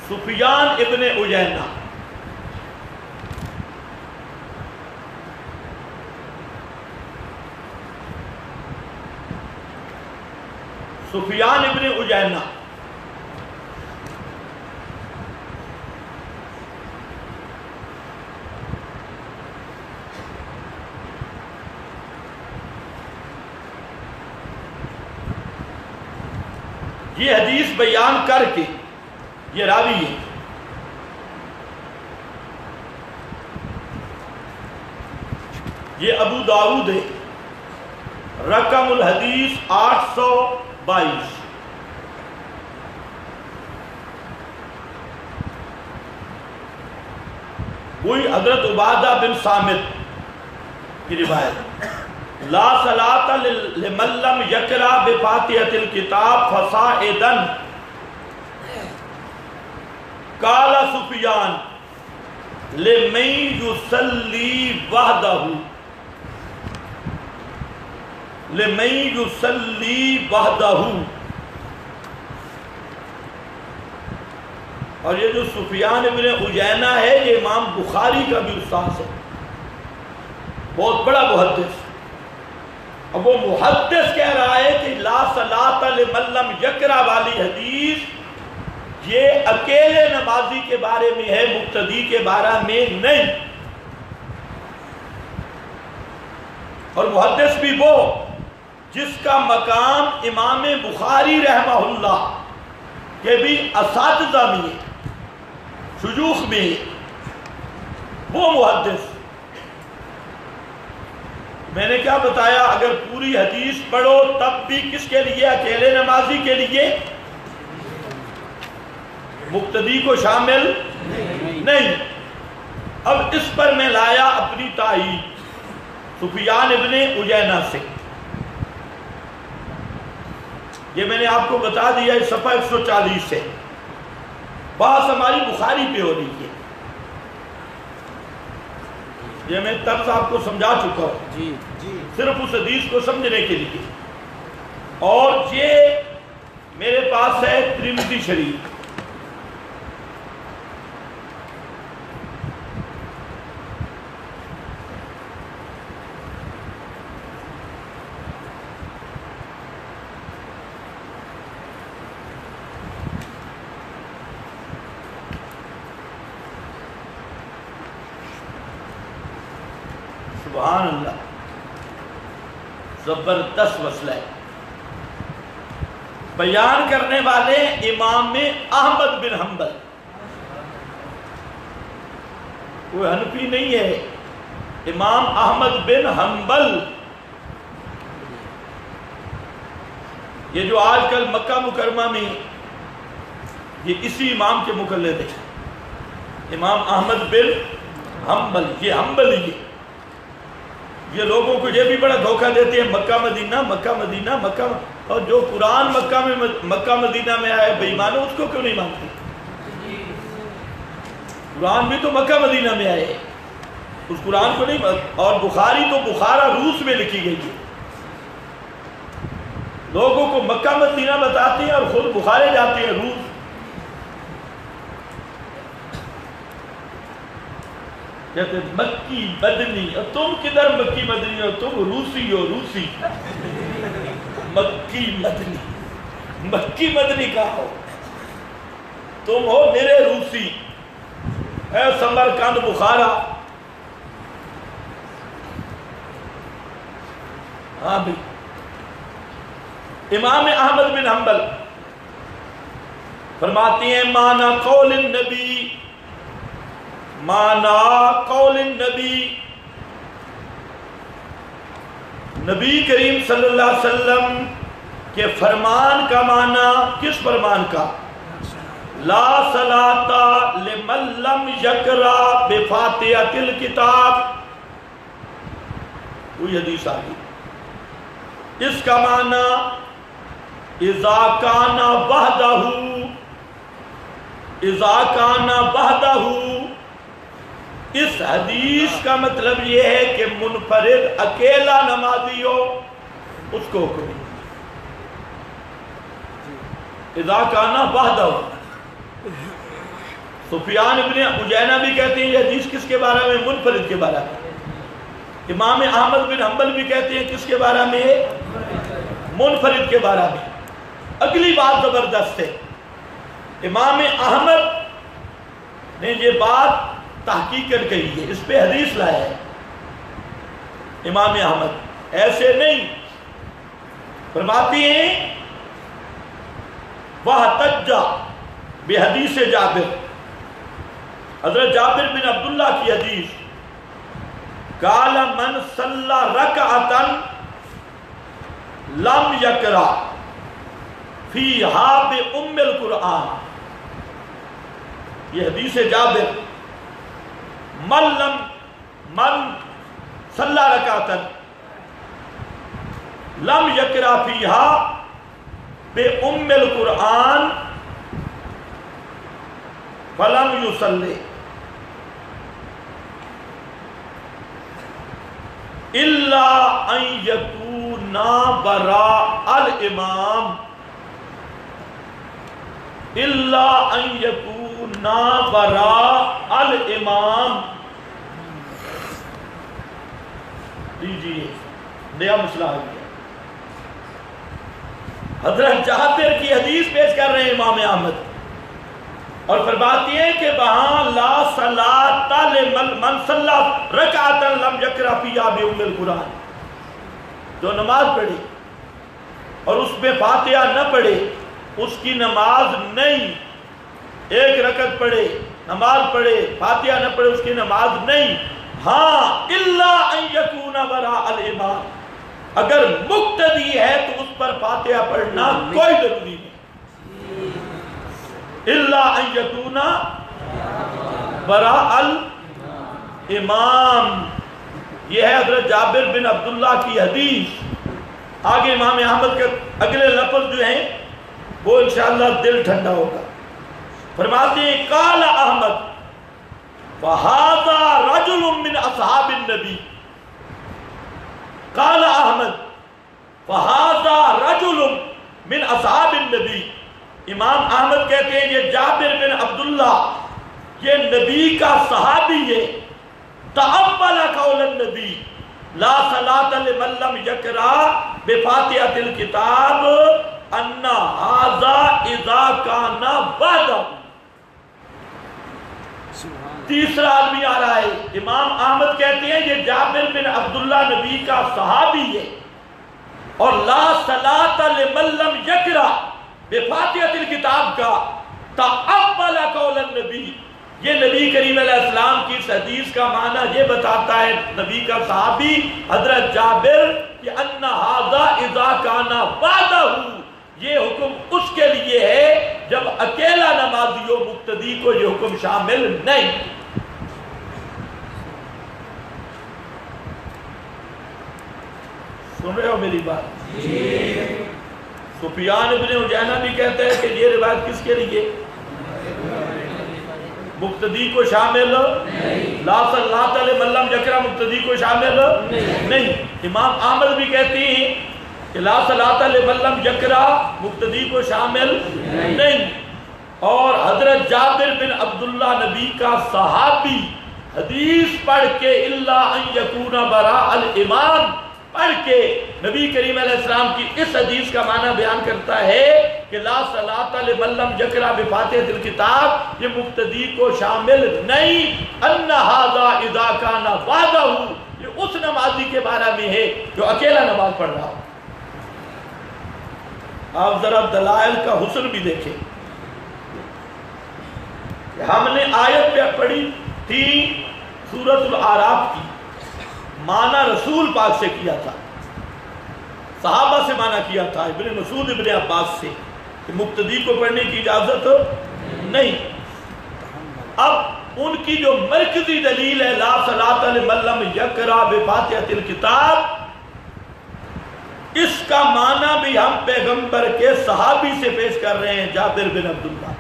سفیان ابن عیینہ یہ حدیث بیان کر کے، یہ راوی ہے، یہ ابو داؤد ہے، رقم الحدیث 822۔ وہی حضرت عبادہ بن صامت کی روایت، لا صلاۃ لمن لم یقرأ بفاتحۃ الکتاب فصاعدا، قال سفیان لمن یصلی وحدہ، لمن یصلی وحدہ۔ اور یہ جو سفیان ابن عیینہ ہے یہ امام بخاری کا بھی استاد ہے، بہت بڑا محدث۔ اب وہ محدث کہہ رہا ہے کہ لا صلاۃ لمن لم یقرأ والی حدیث یہ اکیلے نمازی کے بارے میں ہے، مقتدی کے بارے میں نہیں۔ اور محدث بھی وہ جس کا مقام امام بخاری رحمہ اللہ کے بھی اساتذہ میں ہے، شیوخ میں ہے، وہ محدث۔ میں نے کیا بتایا؟ اگر پوری حدیث پڑھو تب بھی کس کے لیے؟ اکیلے نمازی کے لیے، مقتدی کو شامل نہیں۔ اب اس پر میں لایا اپنی تائید سفیان ابن عیینہ سے. یہ میں نے آپ کو بتا دیا ہے صفحہ 140 سے. بحث ہماری بخاری پہ ہو رہی ہے. یہ میں طرز آپ کو سمجھا چکا ہوں صرف اس حدیث کو سمجھنے کے لیے. اور یہ میرے پاس ہے ترمذی شریف. سبحان اللہ، زبردست مسئلہ ہے. بیان کرنے والے امام احمد بن حنبل، کوئی حنفی نہیں ہے، امام احمد بن حنبل. یہ جو آج کل مکہ مکرمہ میں یہ اسی امام کے مقلد ہیں، امام احمد بن حنبل. یہ حنبل ہی ہے. یہ لوگوں کو یہ بھی بڑا دھوکہ دیتے ہیں مکہ مدینہ مکہ مدینہ مکہ، اور جو قرآن مکہ مدینہ میں آئے بے ایمانو اس کو کیوں نہیں مانتے؟ قرآن بھی تو مکہ مدینہ میں آئے، اس قرآن کو نہیں مانتے. اور بخاری تو بخارا روس میں لکھی گئی ہے. لوگوں کو مکہ مدینہ بتاتے ہیں اور خود بخارے جاتے ہیں روس. کہتے ہیں مکی مدنی، اور تم کدھر مکی مدنی ہو؟ تم روسی ہو، روسی. مکی مدنی، مکی مدنی کہاں ہو؟ تم ہو نرے روسی. اے سمرقند بخارا. ہاں بھی امام احمد بن حنبل فرماتی ہیں مانا قول النبی، مانا قول النبی، نبی کریم صلی اللہ علیہ وسلم کے فرمان کا معنی. کس فرمان کا؟ لا صلاۃ لمن لم یقرأ بفاتحۃ الکتاب. کوئی حدیث آگئی. اس کا معنی اذا کان وحدہ، اذا کان وحدہ. اس حدیث کا مطلب یہ ہے کہ منفرد اکیلا نمازی ہو اس کو حکم. اذا کان وحدہ. سفیان ابن عیینہ بھی کہتے ہیں یہ حدیث کس کے بارے میں؟ منفرد کے بارے میں. امام احمد بن حنبل بھی کہتے ہیں کس کے بارے میں؟ منفرد کے بارے میں. اگلی بات زبردست ہے. امام احمد نے یہ بات تحقیق کر کہی ہے، اس پہ حدیث لایا ہے. امام احمد ایسے نہیں فرماتی ہیں وَاحْتَجَّ بِحدیث جابر. حضرت جابر بن عبداللہ کی حدیث، قال من صلی رکعتا لم یقرأ فیہا بأم القرآن. یہ حدیث جابر، من صلی رکعتا لم یقرأ فیہا بأم القرآن فلم یصلی الا ان یکون وراء الامام، الا ان یکون وراء الامام. لیجیے نیا مسئلہ آ گیا. حضرت جابر کی حدیث پیش کر رہے ہیں امام احمد، اور فرماتی ہے کہ وہاں لا صلاۃ لمن صلی رکعتا لم یقرأ فیہا بأم القرآن، جو نماز پڑھے اور اس میں فاتحہ نہ پڑھے اس کی نماز نہیں. ایک رکعت پڑھے، نماز پڑھے، فاتحہ نہ پڑھے، اس کی نماز نہیں. ہاں الا ان یکون وراء الامام، اگر مقتدی ہے تو اس پر فاتحہ پڑھنا کوئی ضروری نہیں. الا ان یکون وراء امام، یہ ہے حضرت جابر بن عبداللہ کی حدیث۔ آگے امام احمد کے اگلے لفظ جو ہیں وہ انشاءاللہ دل ٹھنڈا ہوگا۔ فرماتے ہیں قال احمد فہذا رجل من اصحاب النبی، قال احمد فہذا رجل من اصحاب النبی۔ امام احمد کہتے ہیں یہ جابر بن عبداللہ یہ نبی کا صحابی ہے۔ تأول قول النبی لا صلاة لمن لم یقرأ بفاتحة الکتاب ان ھذا اذا کان وحدہ۔ تیسرا آدمی آ رہا ہے، امام احمد کہتے ہیں یہ جابر بن عبداللہ نبی کا صحابی ہے، اور لا صلاة لمن لم یقرأ بفاتحة الکتاب کا تأول قول النبی، یہ نبی کریم علیہ السلام کی اس حدیث کا معنی یہ بتاتا ہے نبی کا صحابی حضرت جابر کہ ان ھذا اذا کان وحدہ، یہ حکم اس کے لیے ہے جب اکیلا نمازی ہو، مقتدی کو یہ حکم شامل نہیں۔ سن رہے ہو میری بات؟ سفیان ابن عیینہ بھی کہتے ہیں کہ یہ روایت کس کے لیے؟ مقتدی کو شامل لا صلاۃ لمن لم یقرأ، مقتدی کو شامل نہیں۔ امام احمد بھی کہتی ہیں کہ لا صلاۃ لمن لم یقرأ مقتدی کو شامل نہیں۔ اور حضرت جابر بن عبداللہ نبی کا صحابی حدیث پڑھ کے الا ان یکون براء الامام پڑھ کے نبی کریم علیہ السلام کی اس حدیث کا معنی بیان کرتا ہے کہ لا صلاۃ لمن لم یقرأ بفاتحۃ الکتاب، یہ مقتدی کو شامل نہیں۔ ان ھذا اذا کان وحدہ، یہ اس نمازی کے بارے میں ہے جو اکیلا نماز پڑھ رہا ہو۔ آپ ذرا دلائل کا حسن بھی دیکھیں۔ ہم نے آیت پہ پڑھی تھی سورۃ الاعراف کی، معنی رسول پاک سے کیا تھا، صحابہ سے معنی کیا تھا، ابن مسعود ابن عباس سے، کہ مقتدی کو پڑھنے کی اجازت نہیں۔ اب ان کی جو مرکزی دلیل ہے لا صلاۃ لمن لم یقرأ بفاتحۃ الکتاب، اس کا معنی بھی ہم پیغمبر کے صحابی سے پیش کر رہے ہیں، جابر بن عبداللہ۔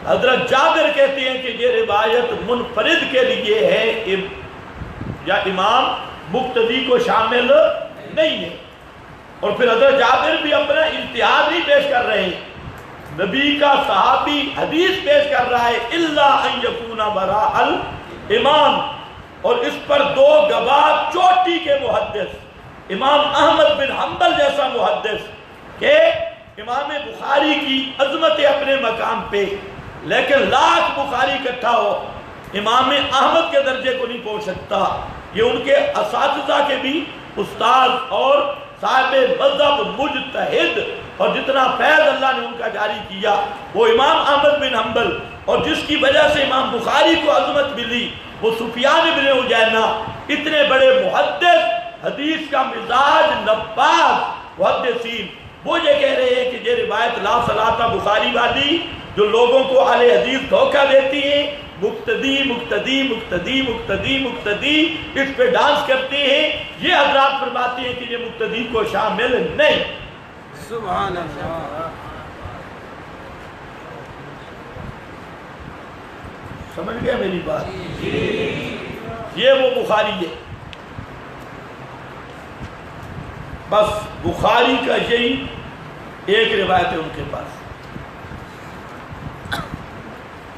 حضرت جابر کہتے ہیں کہ یہ روایت منفرد کے لیے ہے یا امام مقتدی کو شامل نہیں ہے۔ اور پھر حضرت جابر بھی اپنا اجتہاد نہیں پیش کر رہے ہیں، نبی کا صحابی حدیث پیش کر رہا ہے الا ان یکون براء الامام، اور اس پر دو گواہ چوٹی کے محدث، امام احمد بن حنبل جیسا محدث، کہ امام بخاری کی عظمت اپنے مقام پہ، لیکن لاکھ بخاری اکٹھا ہو امام احمد کے درجے کو نہیں پہنچ سکتا۔ یہ ان کے اساتذہ کے بھی استاد اور صاحب مذہب مجتہد، اور جتنا فیض اللہ نے ان کا جاری کیا وہ امام احمد بن حنبل، اور جس کی وجہ سے امام بخاری کو عظمت ملی وہ سفیان بن عیینہ، اتنے بڑے محدث، حدیث کا مزاج نباز محدثین، وہ یہ کہہ رہے ہیں کہ یہ روایت لا صلاۃ بخاری والی جو لوگوں کو اہل حدیث دھوکہ دیتی ہیں، مقتدی مقتدی مقتدی مقتدی مقتدی، اس پہ ڈانس کرتے ہیں، یہ حضرات فرماتے ہیں کہ یہ مقتدی کو شامل نہیں۔ سبحان اللہ، سمجھ گیا میری بات؟ یہ وہ بخاری ہے، بس بخاری کا یہی ایک روایت ہے ان کے پاس۔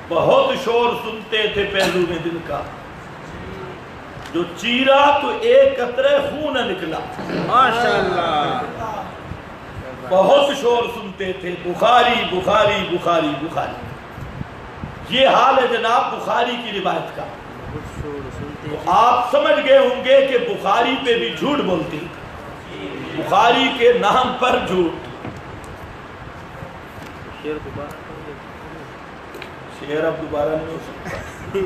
بہت شور سنتے تھے پہلو میں دل کا، جو چیرا تو ایک قطرہ خون نہ نکلا۔ ماشاءاللہ، بہت شور سنتے تھے بخاری بخاری بخاری بخاری، یہ حال ہے جناب بخاری کی روایت کا۔ تو آپ سمجھ گئے ہوں گے کہ بخاری پہ بھی جھوٹ بولتے ہیں، بخاری کے نام پر جھوٹ۔ شعر اب دوبارہ نہیں ہو سکتا۔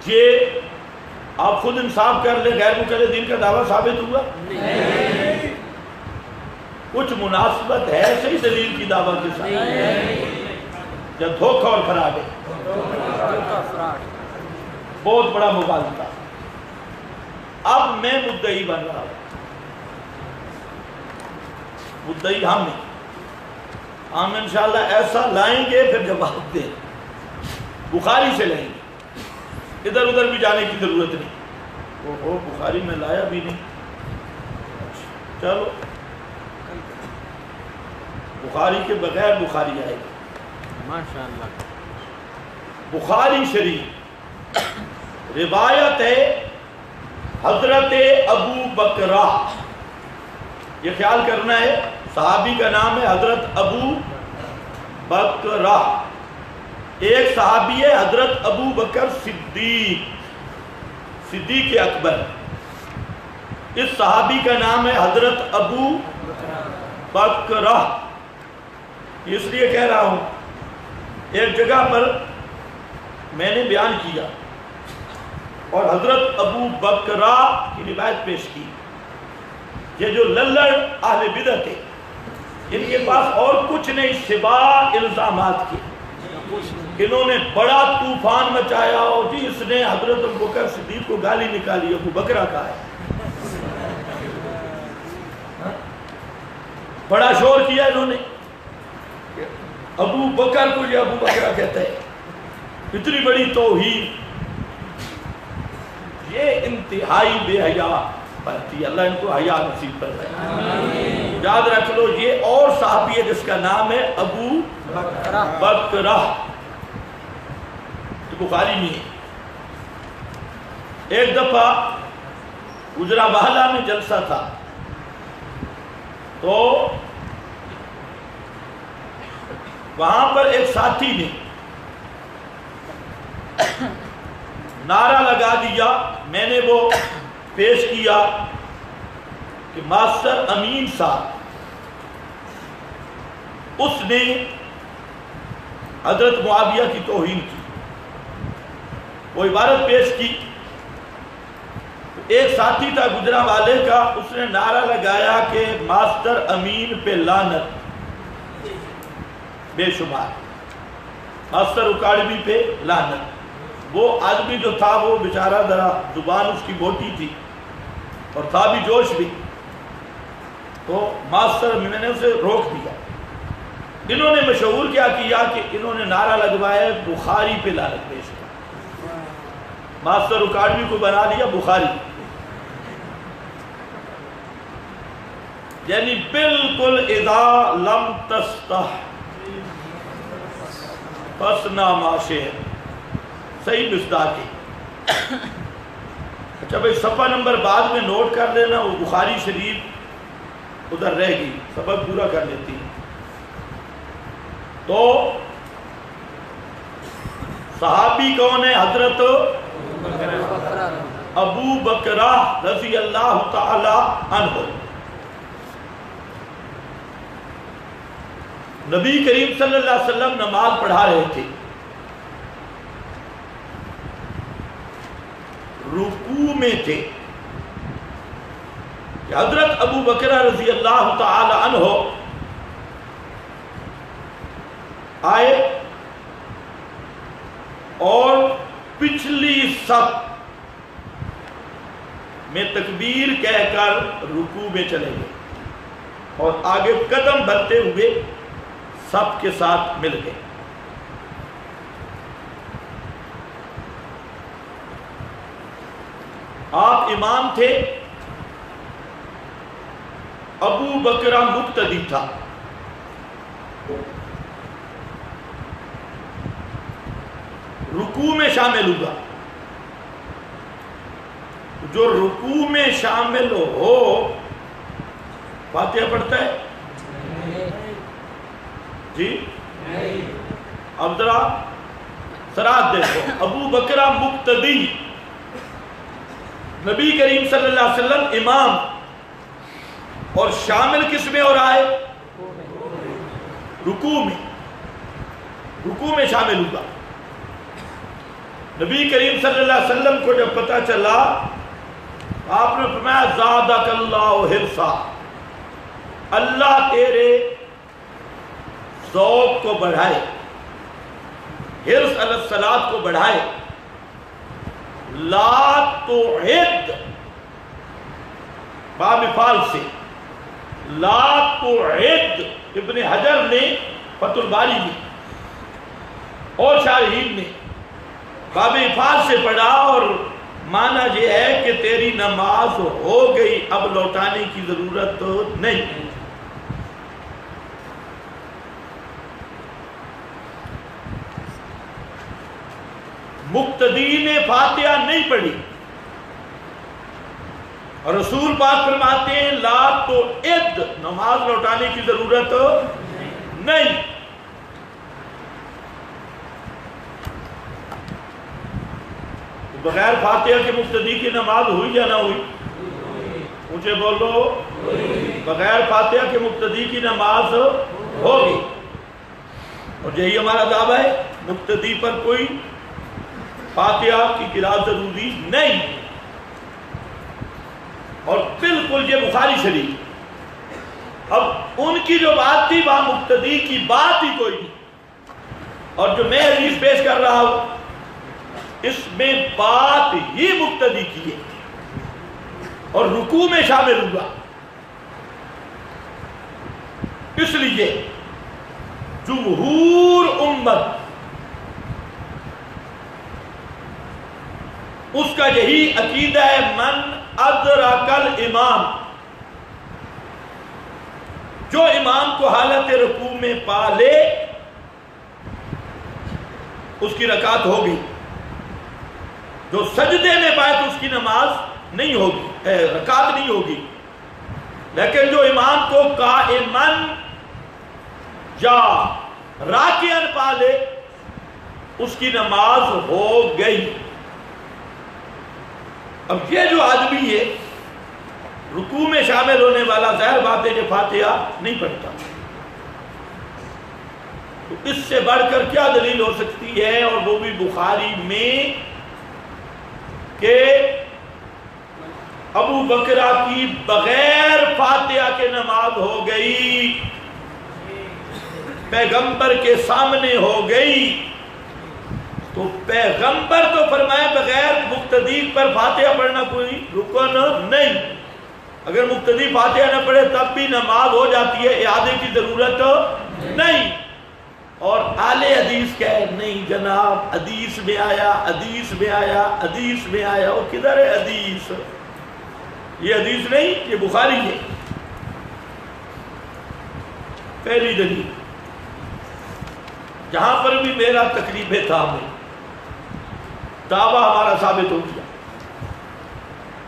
یہ آپ خود انصاف کر لیں، غیر مقلدین کا دعویٰ ثابت ہوا؟ کچھ مناسبت ہے صحیح دلیل کی دعوت کے ساتھ؟ جب دھوکہ اور فراڈ ہے، بہت بڑا مغالطہ۔ اب میں مدعی بن رہا ہوں، مدعی ہم نہیں، ہم انشاءاللہ ایسا لائیں گے پھر جواب دیں، بخاری سے لائیں گے، ادھر ادھر بھی جانے کی ضرورت نہیں۔ وہ بخاری میں لایا بھی نہیں، چلو بخاری کے بغیر بخاری آئے گی ماشاءاللہ۔ بخاری شریف روایت ہے حضرت ابو بکرہ، یہ خیال کرنا ہے صحابی کا نام ہے حضرت ابو بکرہ، ایک صحابی ہے حضرت ابو بکر صدیق، صدیق اکبر، اس صحابی کا نام ہے حضرت ابو بکرہ۔ اس لیے کہہ رہا ہوں، ایک جگہ پر میں نے بیان کیا اور حضرت ابو بکرہ کی روایت پیش کی، یہ جو للڑ اہل بدعت ہے ان کے پاس اور کچھ نہیں سوا الزامات کے، انہوں نے بڑا طوفان مچایا اور جی اس نے حضرت ابو بکر صدیق کو گالی نکالی، ابو بکرہ کا ہے، بڑا شور کیا انہوں نے، ابو بکر کو یہ ابو بکرہ کہتا ہے، اتنی بڑی توہین، یہ انتہائی بے حیا بنتی، اللہ ان کو حیا نصیب فرمائے۔ یاد رکھ لو یہ اور صحابی ہے جس کا نام ہے ابو بکرہ، تو بخاری میں ہے۔ ایک دفعہ گجرانوالہ میں جلسہ تھا تو وہاں پر ایک ساتھی نے نعرہ لگا دیا، میں نے وہ پیش کیا کہ ماسٹر امین صاحب، اس نے حضرت معاویہ کی توہین کی، وہ عبارت پیش کی، ایک ساتھی تھا گجرانوالے کا، اس نے نعرہ لگایا کہ ماسٹر امین پہ لعنت بے شمار، ماسٹر اکاڑوی پہ لعنت۔ وہ آدمی جو تھا وہ بیچارہ ذرا زبان اس کی موٹی تھی اور تھا بھی جوش بھی، تو ماسٹر میں نے اسے روک دیا۔ انہوں نے مشہور کیا کیا کہ انہوں نے نعرہ لگوایا بخاری پہ لعنت پیش کیا، ماسٹر اکاڑوی کو بنا دیا بخاری، یعنی بالکل اذا لم تستح فصنع ما شئت، صحیح مصداق ہے۔ اچھا بھائی صفحہ نمبر بعد میں نوٹ کر لینا، وہ بخاری شریف ادھر رہ گئی، سبق پورا کر لیتی ہے۔ تو صحابی کون ہے؟ حضرت ابو بکرہ رضی اللہ تعالی عنہ۔ نبی کریم صلی اللہ علیہ وسلم نماز پڑھا رہے تھے، رکوع میں تھے کہ حضرت ابو بکرہ رضی اللہ تعالی عنہ آئے اور پچھلی صف میں تکبیر کہہ کر رکوع میں چلے گئے اور آگے قدم بھرتے ہوئے صف کے ساتھ مل گئے۔ آپ امام تھے، ابو بکرہ مقتدی تھا، رکوع میں شامل ہوا، جو رکوع میں شامل ہو فاتحہ پڑھتا ہے؟ جی اب ذرا سرات دیکھو، ابو بکرہ مقتدی، نبی کریم صلی اللہ علیہ وسلم امام، اور شامل کس میں ہو رہا ہے؟ رکوع میں، رکوع میں شامل ہوا۔ نبی کریم صلی اللہ علیہ وسلم کو جب پتہ چلا، آپ نے فرمایا زادک اللہ حرصا، اللہ تیرے ذوق کو بڑھائے، حرص علی الصلاۃ کو بڑھائے۔ لا تعد، باب فعل سے، لا تعد ابن حجر نے فتح الباری میں اور شارحین نے باب فعل سے پڑھا، اور معنی یہ ہے کہ تیری نماز ہو گئی، اب لوٹانے کی ضرورت نہیں۔ مقتدی نے فاتحہ نہیں پڑھی، اور رسول پاک فرماتے ہیں لا تعد، نماز لوٹانے کی ضرورت نہیں۔ بغیر فاتحہ کے مقتدی کی نماز ہوئی یا نہ ہوئی؟ مجھے بولو، بغیر فاتحہ کے مقتدی کی نماز ہوگی، اور یہی ہمارا دعویٰ ہے، مقتدی پر کوئی فاتحہ کی قرأت ضروری نہیں۔ اور بالکل یہ بخاری شریف، اب ان کی جو بات تھی وہاں مقتدی کی بات ہی کوئی نہیں، اور جو میں حدیث پیش کر رہا ہوں اس میں بات ہی مقتدی کی ہے، اور رکوع میں شامل ہوا۔ اس لیے جمہور امت اس کا یہی عقیدہ ہے، من ادرک الامام، جو امام کو حالت رکوع میں پا لے اس کی رکعت ہوگی، جو سجدے میں پائے تو اس کی نماز نہیں ہوگی، رکعت نہیں ہوگی۔ لیکن جو امام کو قائمن یا راکعن پا لے اس کی نماز ہو گئی۔ اب یہ جو آدمی ہے رکوع میں شامل ہونے والا، ظاہر بات ہے کہ فاتحہ نہیں پڑھتا، تو اس سے بڑھ کر کیا دلیل ہو سکتی ہے، اور وہ بھی بخاری میں، کہ ابو بکرہ کی بغیر فاتحہ کے نماز ہو گئی، پیغمبر کے سامنے ہو گئی، تو پیغمبر تو فرمائے بغیر مقتدی پر فاتحہ پڑھنا کوئی رکن نہیں، اگر مقتدی فاتحہ نہ پڑھے تب بھی نماز ہو جاتی ہے، اعادے کی ضرورت نہیں۔ اور اہل حدیث کہے نہیں جناب، حدیث میں آیا، حدیث میں آیا، حدیث میں آیا، اور کدھر ہے حدیث؟ یہ حدیث نہیں، یہ بخاری ہے۔ پہلی دلیل، جہاں پر بھی میرا تقریب تھا میں دعویٰ ہمارا ثابت ہو گیا۔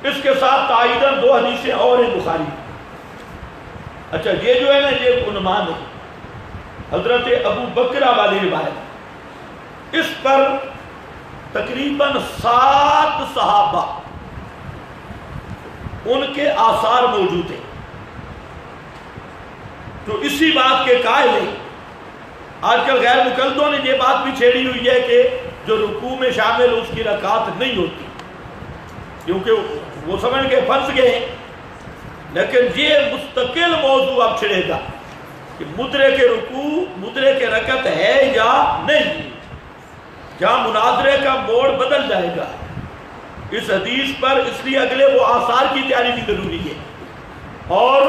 اس کے ساتھ تائیداً دو حدیثیں اور ہیں بخاری۔ اچھا یہ جو ہے نا یہ عنوان ہے حضرت ابو بکرہ والی روایت، اس پر تقریباً 7 صحابہ ان کے آثار موجود ہیں جو اسی بات کے قائل ہیں۔ آج کل غیر مقلدوں نے یہ بات بھی چھیڑی ہوئی ہے کہ جو رکوع میں شامل اس کی رکعت نہیں ہوتی، کیونکہ وہ سمجھ کے پھنس گئے ہیں۔ لیکن یہ مستقل موضوع اب چھڑے گا کہ مدرک رکوع مدرک رکعت ہے یا نہیں، جہاں مناظرے کا موڑ بدل جائے گا اس حدیث پر، اس لیے اگلے وہ آثار کی تیاری بھی ضروری ہے، اور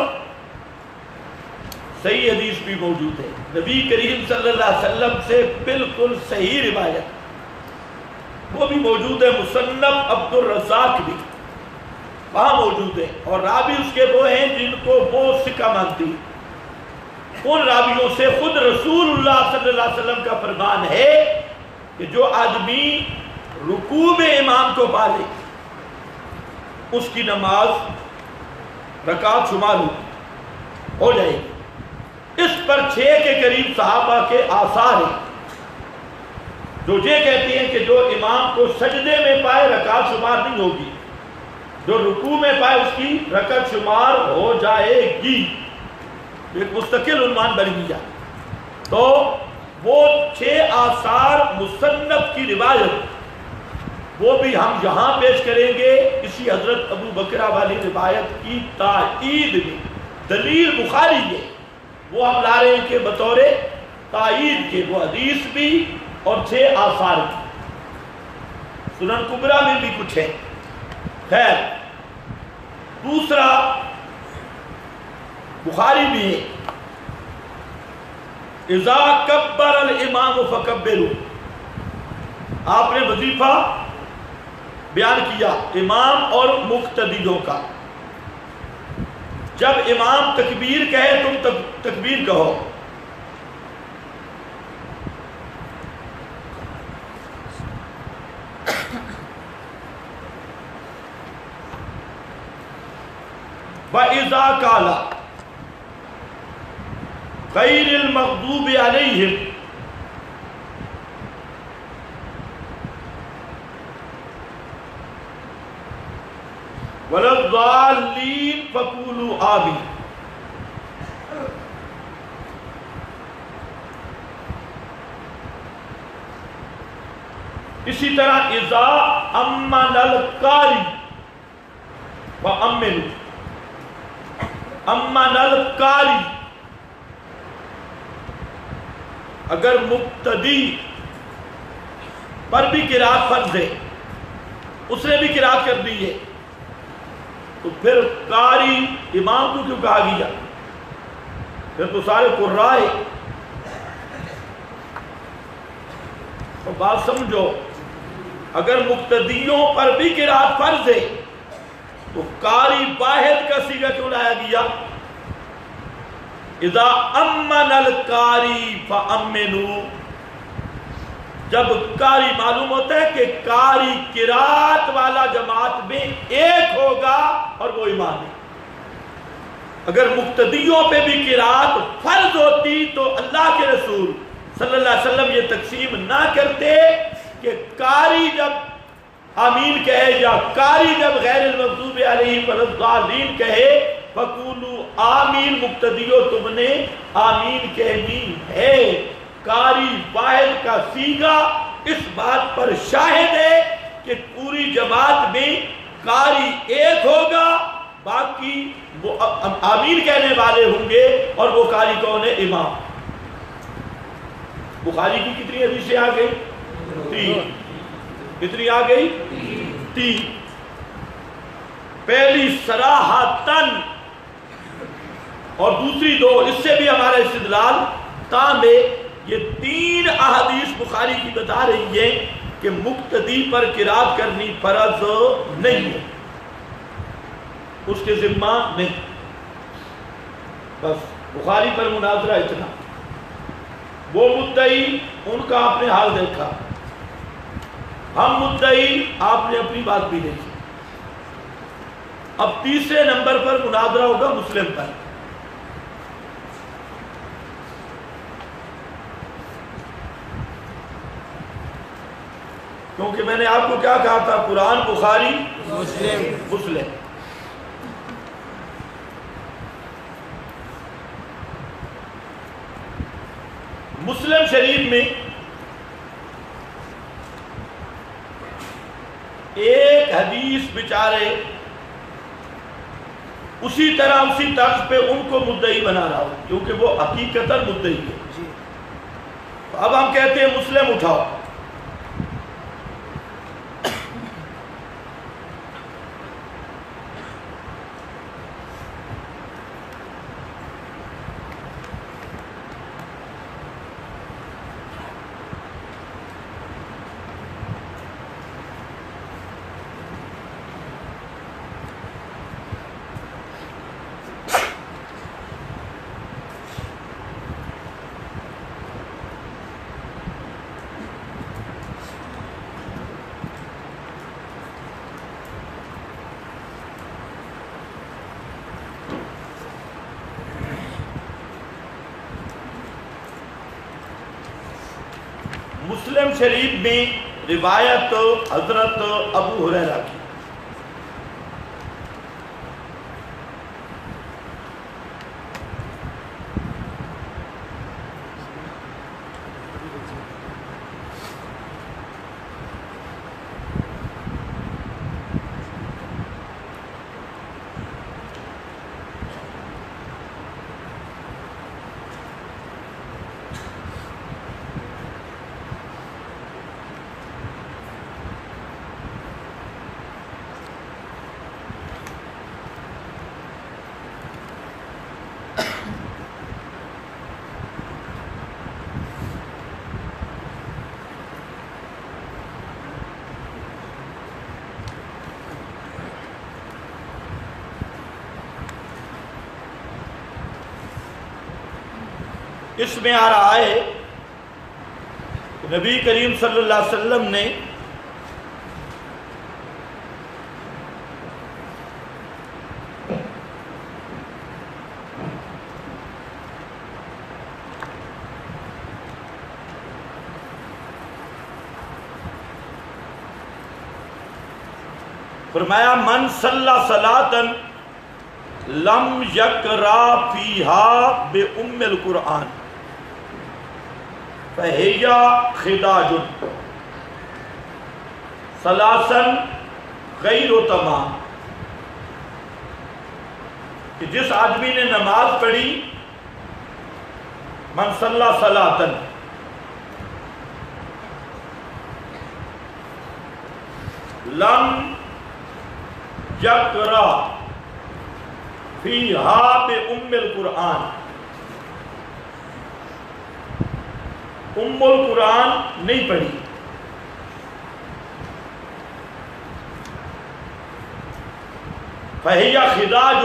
صحیح حدیث بھی موجود ہے، نبی کریم صلی اللہ علیہ وسلم سے بالکل صحیح روایت وہ بھی موجود ہے، مصنف عبد الرزاق بھی وہاں موجود ہے، اور راوی اس کے وہ ہیں جن کو وہ ثقہ مانتی، ان راویوں سے خود رسول اللہ صلی اللہ علیہ وسلم کا فرمان ہے کہ جو آدمی رکوع میں امام کو پا لے اس کی نماز رکعت شمار ہو جائے گی۔ اس پر 6 کے قریب صحابہ کے آثار ہیں جو یہ کہتے ہیں کہ جو امام کو سجدے میں پائے رکعت شمار نہیں ہوگی، جو رکوع میں پائے اس کی رکعت شمار ہو جائے گی۔ ایک مستقل عنوان بن گیا۔ تو وہ 6 آثار مصنف کی روایت وہ بھی ہم یہاں پیش کریں گے اسی حضرت ابو بکرہ والی روایت کی تائید میں، دلیل بخاری ہے وہ ہم لا رہے ہیں کہ بطور تائید کے، وہ حدیث بھی اور 6 آثار کی، سنن کبریٰ میں بھی کچھ ہے۔ خیر، دوسرا بخاری بھی ہے، اذا کبر الامام فکبروا، آپ نے وظیفہ بیان کیا امام اور مقتدیوں کا، جب امام تکبیر کہے تم تکبیر کہو، وَإِذَا قَالَ غَيْرِ الْمَغْضُوبِ عَلَيْهِمْ وَلَا الضَّالِّينَ فَقُولُوا آمِينَ۔ اسی طرح اذا امن القاری فامنوا، امن القاری، اگر مقتدی پر بھی قرات فرض ہے، اس نے بھی قرات کر دی ہے، تو پھر قاری امام کو کیوں کہا گیا؟ پھر تو سارے قراء ہے۔ تو بات سمجھو، اگر مقتدیوں پر بھی قرات فرض ہے تو قاری واحد کا صیغہ کیوں لایا گیا؟ اذا امن القاری فامنوا، جب قاری معلوم ہوتا ہے کہ قاری قرات والا جماعت میں ایک ہوگا اور وہ امام ہے۔ اگر مقتدیوں پہ بھی قرات فرض ہوتی تو اللہ کے رسول صلی اللہ علیہ وسلم یہ تقسیم نہ کرتے کہ قاری جب آمین کہے یا قاری جب غیر المغضوب علیہم ولا الضالین کہے فقولوا آمین، مقتدیوں تم نے آمین کہنی ہے۔ قاری واحد کا صیغہ اس بات پر شاہد ہے کہ پوری جماعت میں قاری ایک ہوگا، باقی وہ آمین کہنے والے ہوں گے، اور وہ قاری کون ہے؟ امام۔ بخاری کی کتنی حدیثیں آ گئی؟ 3۔ کتنی آ گئی؟ 3۔ پہلی صراحتاً اور دوسری 2، اس سے بھی ہمارا استدلال تام ہے۔ یہ 3 احادیث بخاری کی بتا رہی ہے کہ مقتدی پر قرات کرنی فرض نہیں ہے، اس کے ذمہ نہیں۔ بس بخاری پر مناظرہ اتنا۔ وہ مدعی، ان کا آپ نے حال دیکھا، ہم مدعی، آپ نے اپنی بات بھی دیکھی۔ اب تیسرے نمبر پر مناظرہ ہوگا مسلم پر۔ کیونکہ میں نے آپ کو کیا کہا تھا؟ قرآن، بخاری، مسلم۔ مسلم شریف میں ایک حدیث بیچارے اسی طرح اسی طرز پہ ان کو مدعی بنا رہا ہو، کیونکہ وہ حقیقتاً مدعی ہے۔ اب ہم کہتے ہیں مسلم اٹھاؤ، مسلم شریف میں روایت حضرت ابو ہریرہ کی، اس میں آ رہا ہے کہ نبی کریم صلی اللہ علیہ وسلم نے فرمایا من صلی صلاۃً لم یقرأ فیہا بأم القرآن فہی خداج ثلاثاً غیر تمام، کہ جس آدمی نے نماز پڑھی من صلی صلاۃً لم یقرأ فیہا بأم القرآن، ام القرآن نہیں پڑھی، فہی خداج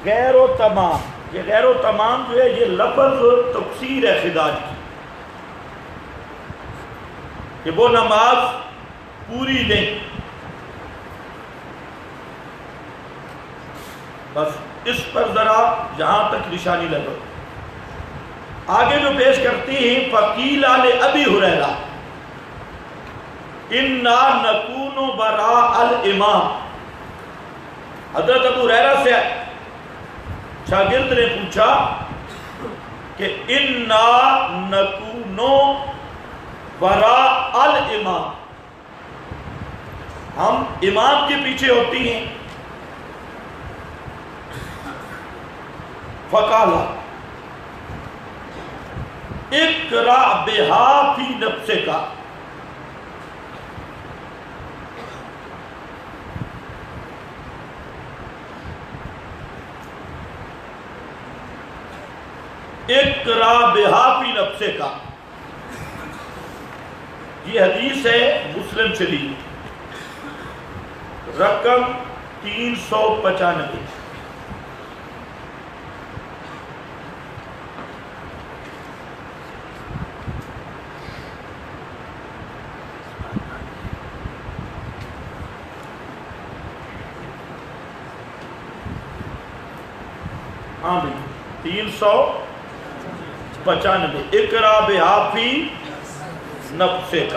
غیر و تمام، یہ غیر و تمام جو ہے یہ لفظ تفسیر ہے خداج کی، کہ وہ نماز پوری نہیں، بس اس پر ذرا جہاں تک نشانی لگو۔ آگے جو پیش کرتی ہیں فقیل لأبی ہریرہ انا نکون براء الامام، حضرت ابو ہریرہ سے شاگرد نے پوچھا کہ انا نکون براء الامام، ہم امام کے پیچھے ہوتی ہیں، فقالا اقرأ بہا فی نفسک، اقرأ بہا فی نفسک، یہ حدیث ہے مسلم شریف رقم 395۔ ہاں بھائی 395، اقرأ بہا فی نفسک۔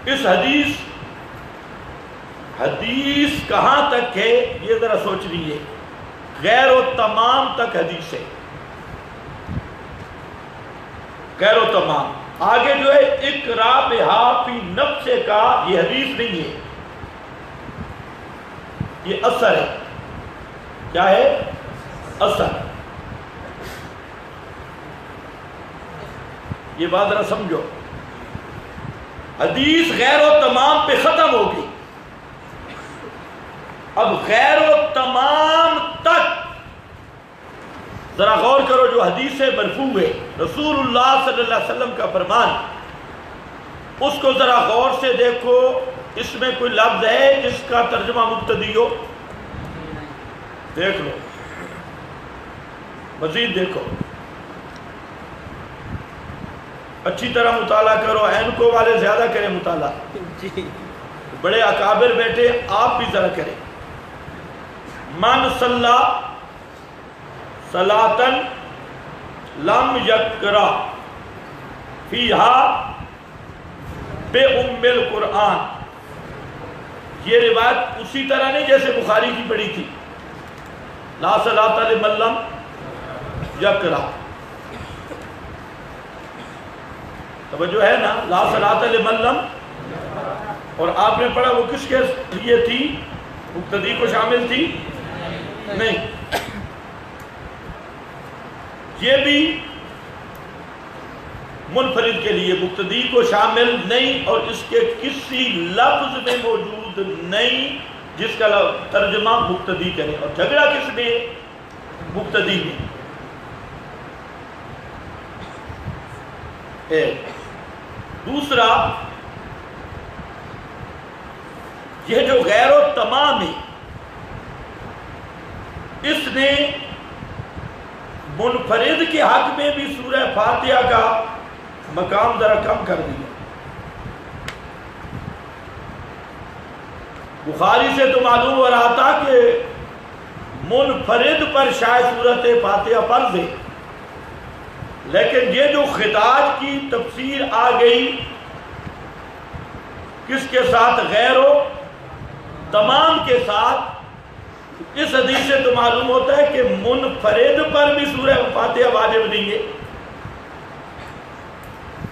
اس حدیث کہاں تک ہے یہ ذرا سوچ لیجیے، غیر و تمام تک حدیث ہے، غیر و تمام۔ آگے جو ہے اقرأ بہا فی نفسک، یہ حدیث نہیں ہے، یہ اثر ہے۔ کیا ہے؟ اثر۔ یہ بات ذرا سمجھو، حدیث غیر و تمام پہ ختم ہوگی، اب غیر و تمام تک ذرا غور کرو۔ جو حدیث مرفوع ہے رسول اللہ صلی اللہ علیہ وسلم کا فرمان، اس کو ذرا غور سے دیکھو، اس میں کوئی لفظ ہے جس کا ترجمہ مبتدی ہو؟ دیکھ لو، مزید دیکھو، اچھی طرح مطالعہ کرو، اینکو والے زیادہ کریں مطالعہ، بڑے اکابر بیٹھے، آپ بھی ذرا کریں۔ من صلی صلاۃً لم یقرأ فیہا بأم القرآن، یہ روایت اسی طرح نہیں جیسے بخاری کی پڑھی تھی، لا صلاۃ لمن لم یقرأ، توجہ ہے نا، لا صلاۃ لمن لم، اور آپ نے پڑھا وہ کس کے لیے تھی؟ مقتدی کو شامل تھی؟ نہیں، یہ بھی منفرد کے لیے مقتدی کو شامل نہیں، اور اس کے کسی لفظ میں موجود نہیں جس کا ترجمہ مقتدی کرے، اور جھگڑا کس میں؟ مقتدی میں۔ ایک دوسرا، یہ جو غیر و تمام ہے، اس نے منفرد کے حق میں بھی سورہ فاتحہ کا مقام ذرا کم کر دیا. بخاری سے تو معلوم ہو رہا تھا کہ منفرد پر شاید سورۃ فاتحہ فرض ہے، لیکن یہ جو خداج کی تفسیر آ گئی کس کے ساتھ؟ غیرو تمام کے ساتھ. اس حدیث سے تو معلوم ہوتا ہے کہ منفرد پر بھی سورہ فاتحہ واجب نہیں ہے،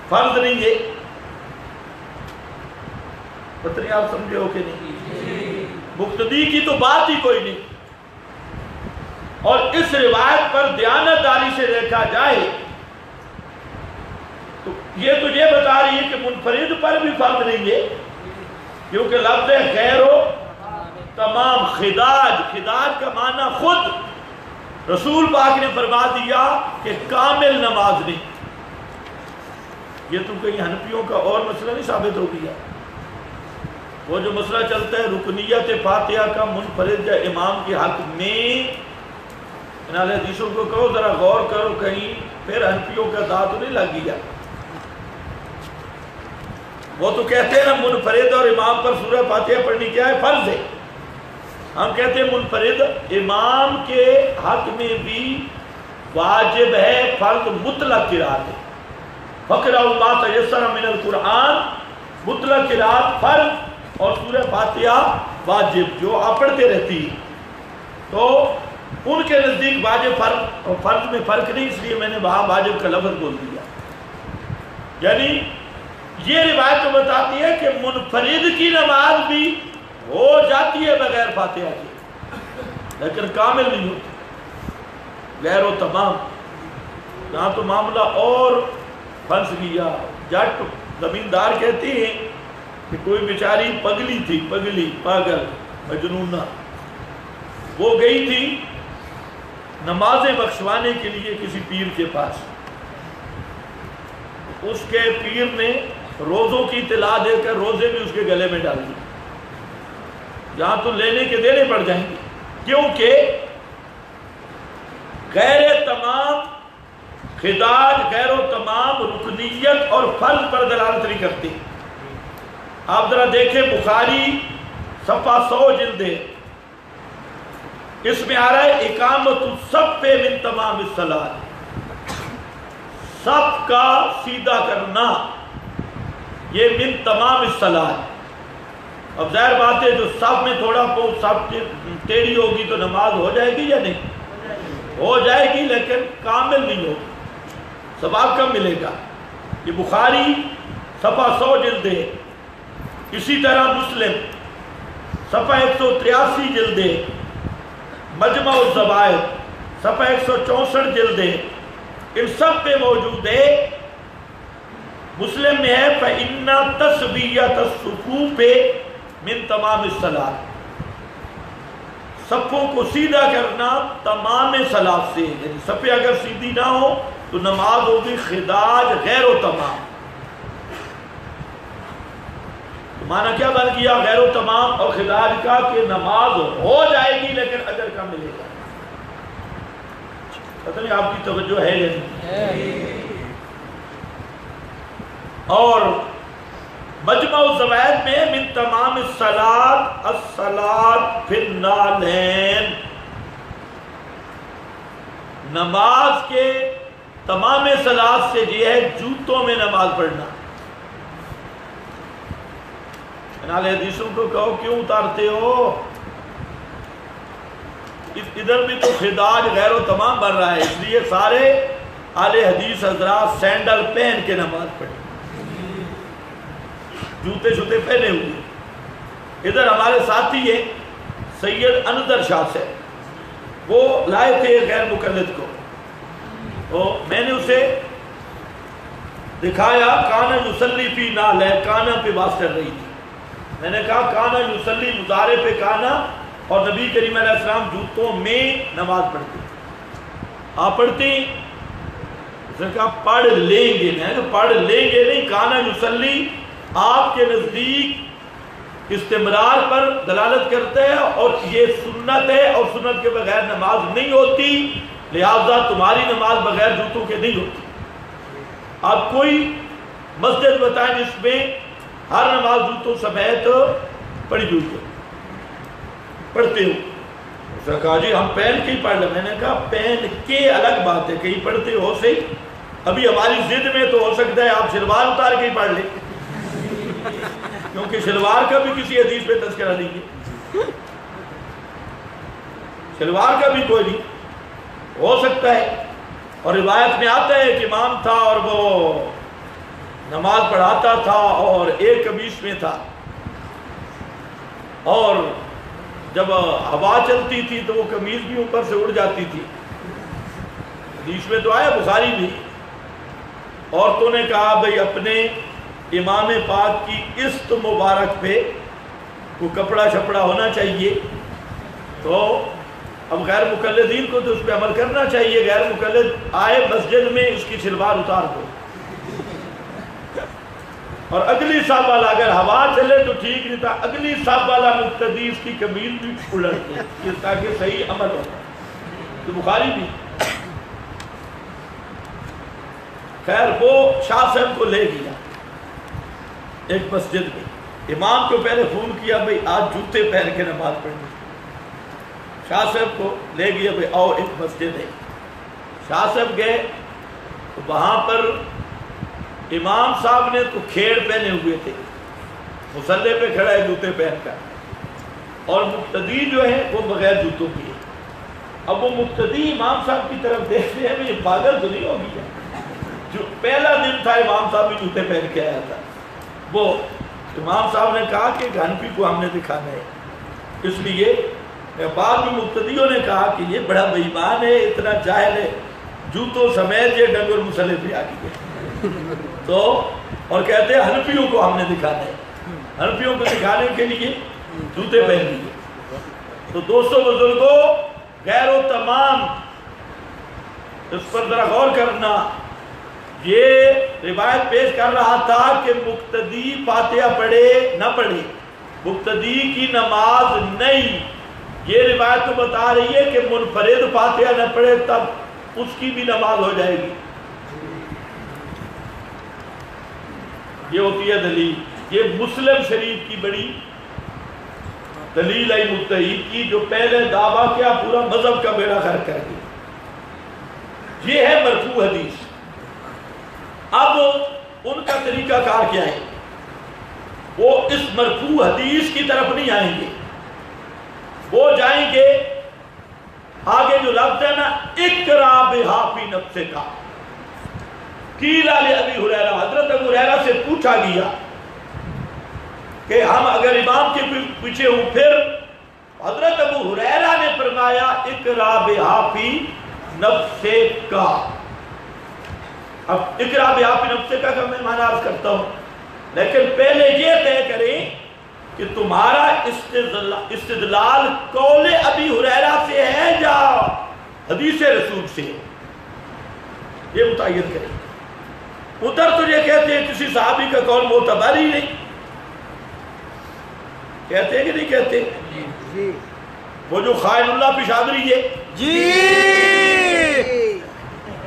فرض نہیں ہے. پتہ نہیں آپ سمجھے ہو کہ نہیں؟ مقتدی کی تو بات ہی کوئی نہیں. اور اس روایت پر دیانتداری سے دیکھا جائے تو یہ تو یہ بتا رہی ہے کہ منفرد پر بھی فرض نہیں ہے، کیونکہ لفظ غیر و تمام. خداج کا معنی خود رسول پاک نے فرما دیا کہ کامل نماز نہیں. یہ تو کہیں حنفیوں کا اور مسئلہ نہیں ثابت ہو گیا. وہ جو مسئلہ چلتا ہے رکنیت فاتحہ کا منفرد یا امام کے حق میں، ان حدیثوں کو کہو ذرا غور کرو، کہیں پھر حنفیوں کا داغ تو نہیں لگ گیا. وہ تو کہتے ہیں نا منفرد اور امام پر سورہ فاتحہ پڑھنی کیا ہے؟ فرض ہے. ہم کہتے ہیں منفرد امام کے حق میں بھی واجب ہے، فرض مطلق قرات ہے. فَقْرَأُوا مَا تَيَسَّرَ مِنَ الْقُرْآنِ، مطلق قرات فرض اور سورہ فاتحہ واجب جو آپ پڑھتے رہتی. تو ان کے نزدیک واجب فرض اور فرض میں فرق نہیں، اس لیے میں نے وہاں واجب کا لفظ بول دیا. یعنی یہ روایت تو بتاتی ہے کہ منفرد کی نماز بھی ہو جاتی ہے بغیر فاتحہ کے، لیکن کامل نہیں ہوتی. غیر و تمام یہاں تو معاملہ اور پھنس گیا. جٹ زمیندار کہتے ہیں کہ کوئی بیچاری پگلی تھی، پگلی پاگل مجنونہ، وہ گئی تھی نمازیں بخشوانے کے لیے کسی پیر کے پاس. اس کے پیر نے روزوں کی اطلاع دے کر روزے بھی اس کے گلے میں ڈال دی. یہاں تو لینے کے دینے پڑ جائیں گے، کیونکہ غیر تمام خداج غیر و تمام رکنیت اور فرض پر دلالت نہیں کرتی. آپ ذرا دیکھیں بخاری صفحہ 100 جلد ہے، اس میں آ رہا ہے اقامت الصف من تمام الصلاۃ، صف کا سیدھا کرنا یہ من تمام الصلاۃ. اب ظاہر بات ہے جو صف میں تھوڑا بہت صف ٹیڑھی ہوگی تو نماز ہو جائے گی یا نہیں؟ ہو جائے گی، لیکن کامل نہیں ہوگی، ثواب کم ملے گا. یہ بخاری صفحہ 100 جلد ہے. اسی طرح مسلم صفحہ 183 جلد ہے، مجمع الزوائد صفحہ 164 جلد ہے. ان سب پہ موجود ہے. مسلم میں ہے فَإِنَّ تَسْوِيَّةَ الصُّفُوفِ مِن تَمَامِ الصَّلَاةِ، صفوں کو سیدھا کرنا تمام صلاۃ سے. یعنی صفیں اگر سیدھی نہ ہو تو نماز ہوگی خداج غیر و تمام. معنی کیا بن گیا غیر و تمام اور خداج کا؟ کہ نماز ہو جائے گی لیکن اجر کم ملے گا. پتہ نہیں آپ کی توجہ ہے یا نہیں؟ اور مجمع الزوائد میں من تمام الصلاۃ الصلاۃ فی النعلین، نماز کے تمام صلاۃ سے یہ ہے جوتوں میں نماز پڑھنا. انال حدیثوں کو کہو کیوں اتارتے ہو؟ ادھر بھی تو خداج غیر و تمام بن رہا ہے، اس لیے سارے اہل حدیث حضرات سینڈل پہن کے نماز پڑھیں، جوتے شوتے پہنے ہوئے. ادھر ہمارے ساتھی ہیں سید انظر شاہ سے، وہ لائے تھے غیر مقلد کو، تو میں نے اسے دکھایا کانا یصلی فی نعلین، کانا پہ بات کر رہی تھی. میں نے کہا کانا یصلی مضارع پہ کانا، اور نبی کریم علیہ السلام جوتوں میں نماز پڑھتے. آپ پڑھتے ہیں؟ اس نے کہا پڑھ لیں گے. میں نے پڑھ لیں گے نہیں، کانا یصلی آپ کے نزدیک استمرار پر دلالت کرتا ہے، اور یہ سنت ہے، اور سنت کے بغیر نماز نہیں ہوتی، لہذا تمہاری نماز بغیر جوتوں کے نہیں ہوتی۔ آپ کوئی مسجد بتائیں جس میں ہر نماز جوتوں سمیت پڑھی ہوئی ہے، پڑھتے ہو؟ اس نے کہا جی ہم پہن کے ہی پڑھ لیں۔ میں نے کہا پہن کے الگ بات ہے، کہیں پڑھتے ہو صحیح، ابھی ہماری ضد میں تو ہو سکتا ہے آپ شلوار اتار کے ہی پڑھ لیں، کیونکہ شلوار کا بھی کسی حدیث پہ تذکرہ نہیں ہے، شلوار کا بھی کوئی نہیں، ہو سکتا ہے۔ اور روایت میں آتا ہے کہ امام تھا اور وہ نماز پڑھاتا تھا اور ایک قمیص میں تھا، اور جب ہوا چلتی تھی تو وہ قمیص بھی اوپر سے اڑ جاتی تھی، حدیث میں تو آیا، بخاری بھی۔ عورتوں نے کہا بھئی اپنے امام پاک کی است مبارک پہ وہ کپڑا شپڑا ہونا چاہیے، تو اب غیر مقلدین کو تو اس پہ عمل کرنا چاہیے، غیر مقلد آئے مسجد میں اس کی شلوار اتار دو، اور اگلی صف والا اگر ہوا چلے تو ٹھیک نہیں تھا، اگلی صف والا مقتدی اس کی قمیض بھی الٹ دے تاکہ صحیح عمل ہو، تو بخاری بھی۔ خیر وہ شاہ صاحب کو لے گیا ایک مسجد میں، امام کو پہلے فون کیا بھئی آج جوتے پہن کے نماز پڑھنی، شاہ صاحب کو لے گیا بھئی آؤ ایک مسجد ہے، شاہ صاحب گئے تو وہاں پر امام صاحب نے تو کھیڑ پہنے ہوئے تھے، مصلی پہ کھڑا ہے جوتے پہن کر، اور مقتدی جو ہے وہ بغیر جوتوں کی ہے۔ اب وہ مقتدی امام صاحب کی طرف دیکھتے ہیں یہ پاگل تو نہیں ہوگی ہے، جو پہلا دن تھا امام صاحب بھی جوتے پہن کے آیا تھا، وہ امام صاحب نے کہا کہ گھنپی کو ہم نے دکھانا ہے، اس لیے بعد میں مقتدیوں نے کہا کہ یہ بڑا بے ایمان ہے، اتنا جاہل ہے، جوتوں سمیت یہ ڈنگر مسلح پہ آ گئی ہے، تو اور کہتے ہیں حنفیوں کو ہم نے دکھانا ہے، حنفیوں کو دکھانے کے لیے جوتے پہن لیے۔ تو دوستو بزرگوں، غیر و تمام اس پر ذرا غور کرنا، یہ روایت پیش کر رہا تھا کہ مقتدی فاتحہ پڑھے نہ پڑھے، مقتدی کی نماز نہیں، یہ روایت تو بتا رہی ہے کہ منفرد فاتحہ نہ پڑھے تب اس کی بھی نماز ہو جائے گی، یہ ہوتی ہے دلیل۔ یہ مسلم شریف کی بڑی دلیل ہے مجتہد کی، جو پہلے دعویٰ کیا پورا مذہب کا بیڑا غرق کر گیا۔ یہ ہے مرفوع حدیث۔ اب ان کا طریقہ کار کیا ہے؟ وہ اس مرفوع حدیث کی طرف نہیں آئیں گے، وہ جائیں گے آگے جو لفظ ہے نا اقرا بہا فی نفسک، قیل لابی ہریرہ، حضرت ابو ہریرہ سے پوچھا گیا کہ ہم اگر امام کے پیچھے ہوں، پھر حضرت ابو ہریرہ نے فرمایا اقرا بہا فی نفسک۔ اب اقرا بہا فی نفسک کا میں معنی عرض کرتا ہوں، لیکن پہلے یہ طے کریں کہ تمہارا استدلال قول ابی ہریرہ سے ہے یا حدیث رسول سے، یہ متعین کریں۔ ادھر تو یہ کہتے ہیں کسی صحابی کا قول معتبر ہی نہیں، کہتے ہیں کہ نہیں کہتے؟ جی وہ جو خائن اللہ پشاوری ہے جی،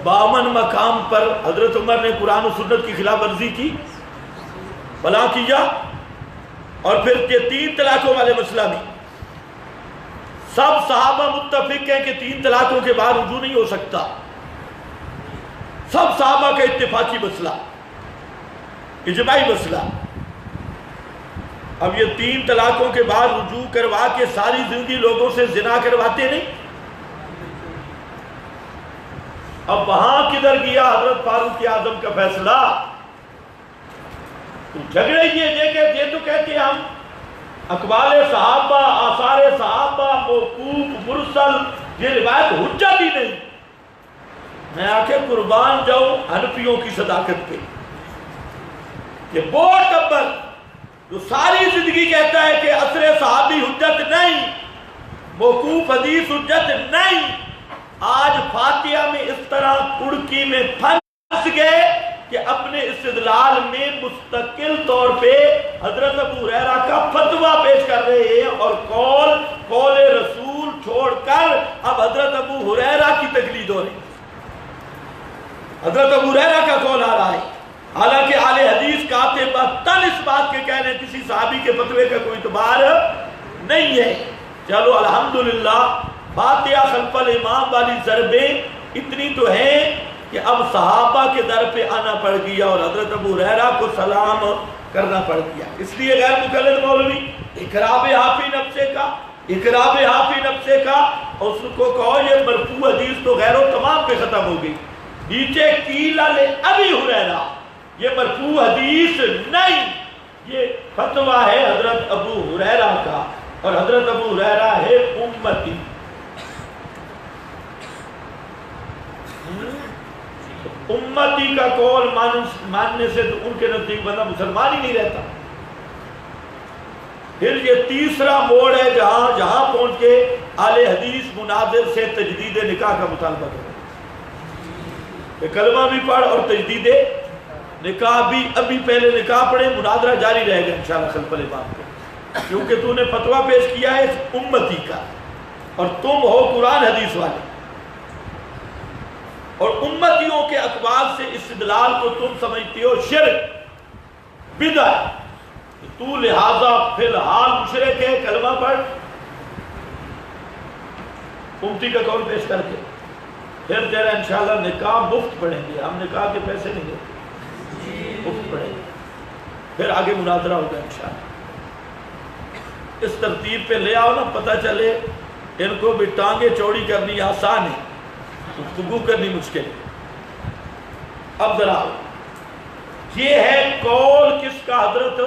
باون مقام پر حضرت عمر نے قرآن و سنت کی خلاف ورزی کی، بلا کیا، اور پھر یہ 3 طلاقوں والے مسئلہ میں سب صحابہ متفق ہیں کہ 3 طلاقوں کے بعد رجوع نہیں ہو سکتا، سب صحابہ کا اتفاقی مسئلہ، اجماعی مسئلہ۔ اب یہ 3 طلاقوں کے بعد رجوع کروا کے ساری زندگی لوگوں سے زنا کرواتے نہیں، اب وہاں کدھر گیا حضرت فاروق اعظم کا فیصلہ؟ تو جھگڑے یہ تو کہتے ہیں ہم اقوال صحابہ، آثار صحابہ، موقوف، مرسل، یہ روایت حجت ہی نہیں۔ میں آکے قربان جاؤں حنفیوں کی صداقت پہ کہ وہ ٹبر جو ساری زندگی کہتا ہے کہ اثر صحابی حجت نہیں، موقوف حدیث حجت نہیں، آج فاتحہ میں اس طرح کڑکی میں پھنس گئے کہ اپنے استدلال میں مستقل طور پہ حضرت ابو ہریرہ کا فتویٰ پیش کر رہے ہیں اور قول رسول چھوڑ کر اب حضرت ابو ہریرہ کی تقلید ہو رہی ہے. حضرت ابو ہریرہ کا قول آ رہا ہے، حالانکہ اہل حدیث قاطبتاً اس بات کے کہنے کسی صحابی کے فتوے کا کوئی اعتبار نہیں ہے. چلو الحمدللہ فاتحہ خلف الامام والی ضربیں اتنی تو ہیں کہ اب صحابہ کے در پہ آنا پڑ گیا اور حضرت ابو ہریرہ کو سلام کرنا پڑ گیا. اس لیے غیر مقلد مولوی اقراب حافی نفسے کا اور اس کو کہو یہ مرفوع حدیث تو غیر و تمام پہ ختم ہو گئی. نیچے قیل ابی ہریرہ یہ مرفوع حدیث نہیں، یہ فتویٰ ہے حضرت ابو ہریرہ کا اور حضرت ابو ہریرہ ہے امتی. امتی کا قول ماننے سے تو ان کے نزدیک بندہ مسلمان ہی نہیں رہتا. پھر یہ تیسرا موڑ ہے جہاں پہنچ کے اہل حدیث مناظر سے تجدید نکاح کا مطالبہ کرے کہ کلمہ بھی پڑھ اور تجدید نکاح بھی. ابھی پہلے نکاح پڑھے، مناظرہ جاری رہے گا انشاءاللہ خلف الامام کو، کیونکہ تو نے فتویٰ پیش کیا ہے اس امتی کا اور تم ہو قرآن حدیث والے، اور امتیوں کے اقوال سے استدلال کو تم سمجھتے ہو شرک بدعت، تو لہذا فی الحال مشرک ہے، کلمہ پڑھ. امتی کا قول پیش کر کے پھر تیرا انشاءاللہ نکاح مفت پڑھیں گے. ہم نکاح کے پیسے نہیں دیتے، مفت پڑھیں گے، پھر آگے مناظرہ ہوگا انشاءاللہ. اس ترتیب پہ لے آؤ نا، پتہ چلے ان کو بھی ٹانگیں چوڑی کرنی آسان ہے، گفتگو کرنی مشکل. اب ذرا یہ ہے قول کس کا؟ حضرت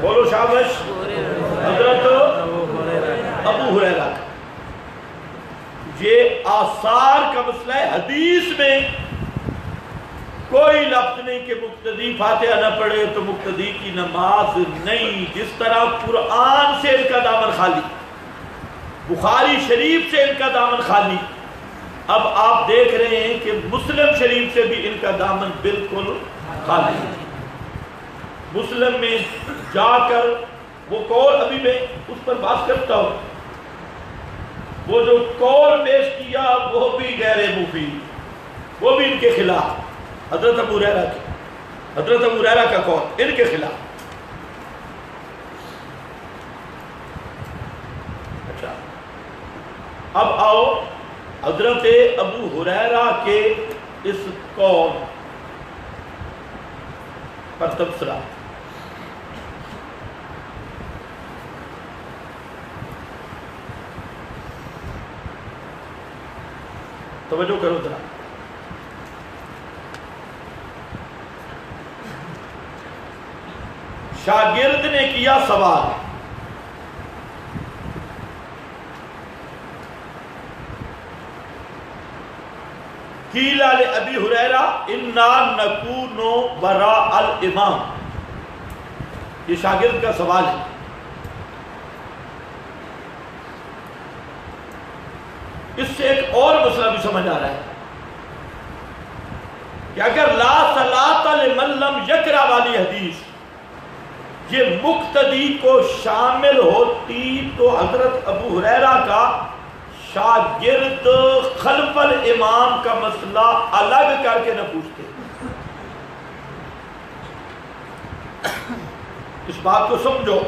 بولو شابش، حضرت ابو ہریرہ کا. یہ آثار کا مسئلہ ہے. حدیث میں کوئی لفظ نہیں کہ مقتدی فاتحہ نہ پڑھے تو مقتدی کی نماز نہیں. جس طرح قرآن سے ان کا دامن خالی، بخاری شریف سے ان کا دامن خالی، اب آپ دیکھ رہے ہیں کہ مسلم شریف سے بھی ان کا دامن بالکل خالی. مسلم میں جا کر وہ قول، ابھی میں اس پر بات کرتا ہوں، وہ جو قول پیش کیا وہ بھی غیر مفید، وہ بھی ان کے خلاف، حضرت ابو ہریرہ کا قول ان کے خلاف. اچھا اب آؤ حضرت ابو ہریرہ کے اس قول پر تبصرہ. توجہ کرو ذرا. شاگرد نے کیا سوال، قیل لأبی ہریرہ انا نکون وراء الامام. یہ شاگرد کا سوال ہے. اس سے ایک اور مسئلہ بھی سمجھ آ رہا ہے کہ اگر لا صلاۃ لمن لم یقرأ والی حدیث یہ مقتدی کو شامل ہوتی تو حضرت ابو ہریرہ کا شاگرد خلف الامام کا مسئلہ الگ کر کے نہ پوچھتے. اس بات کو سمجھو.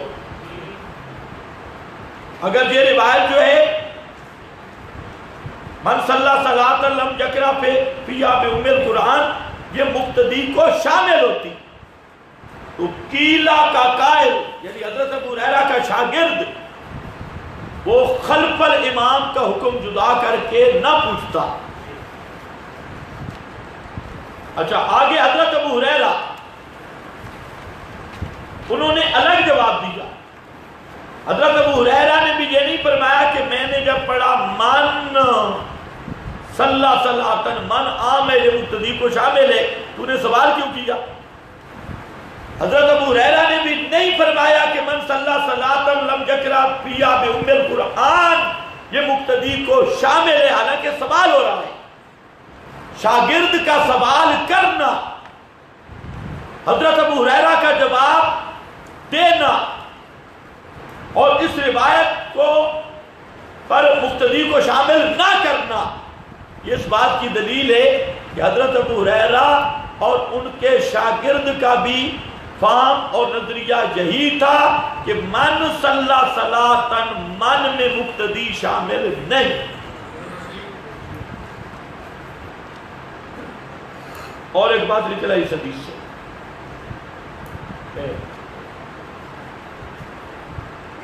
اگر یہ روایت جو ہے من صلی صلاۃ لم یقرأ فیہا بأم القرآن یہ مقتدی کو شامل ہوتی تو قیلہ کا قائل یعنی حضرت ابو ہریرہ کا شاگرد وہ خلف الامام کا حکم جدا کر کے نہ پوچھتا. اچھا آگے حضرت ابو ہریرہ انہوں نے الگ جواب دیا. حضرت ابو ہریرہ نے بھی یہ نہیں فرمایا کہ میں نے جب پڑھا من صلی صلاۃً من عام ہے یہ مقتدی کو شامل ہے، تو نے سوال کیوں کیا؟ حضرت ابو ہریرہ نے بھی نہیں فرمایا کہ من صلی صلاۃً لم یقرأ فیہا بأم القرآن یہ مقتدی کو شامل ہے، حالانکہ سوال ہو رہا ہے. شاگرد کا سوال کرنا، حضرت ابو ہریرہ کا جواب دینا اور اس روایت کو پر مقتدی کو شامل نہ کرنا، یہ اس بات کی دلیل ہے کہ حضرت ابو ہریرہ اور ان کے شاگرد کا بھی فہم اور نظریہ یہی تھا کہ من صلی صلاۃً، من میں مقتدی شامل نہیں۔ اور ایک بات نکلا اس حدیث سے،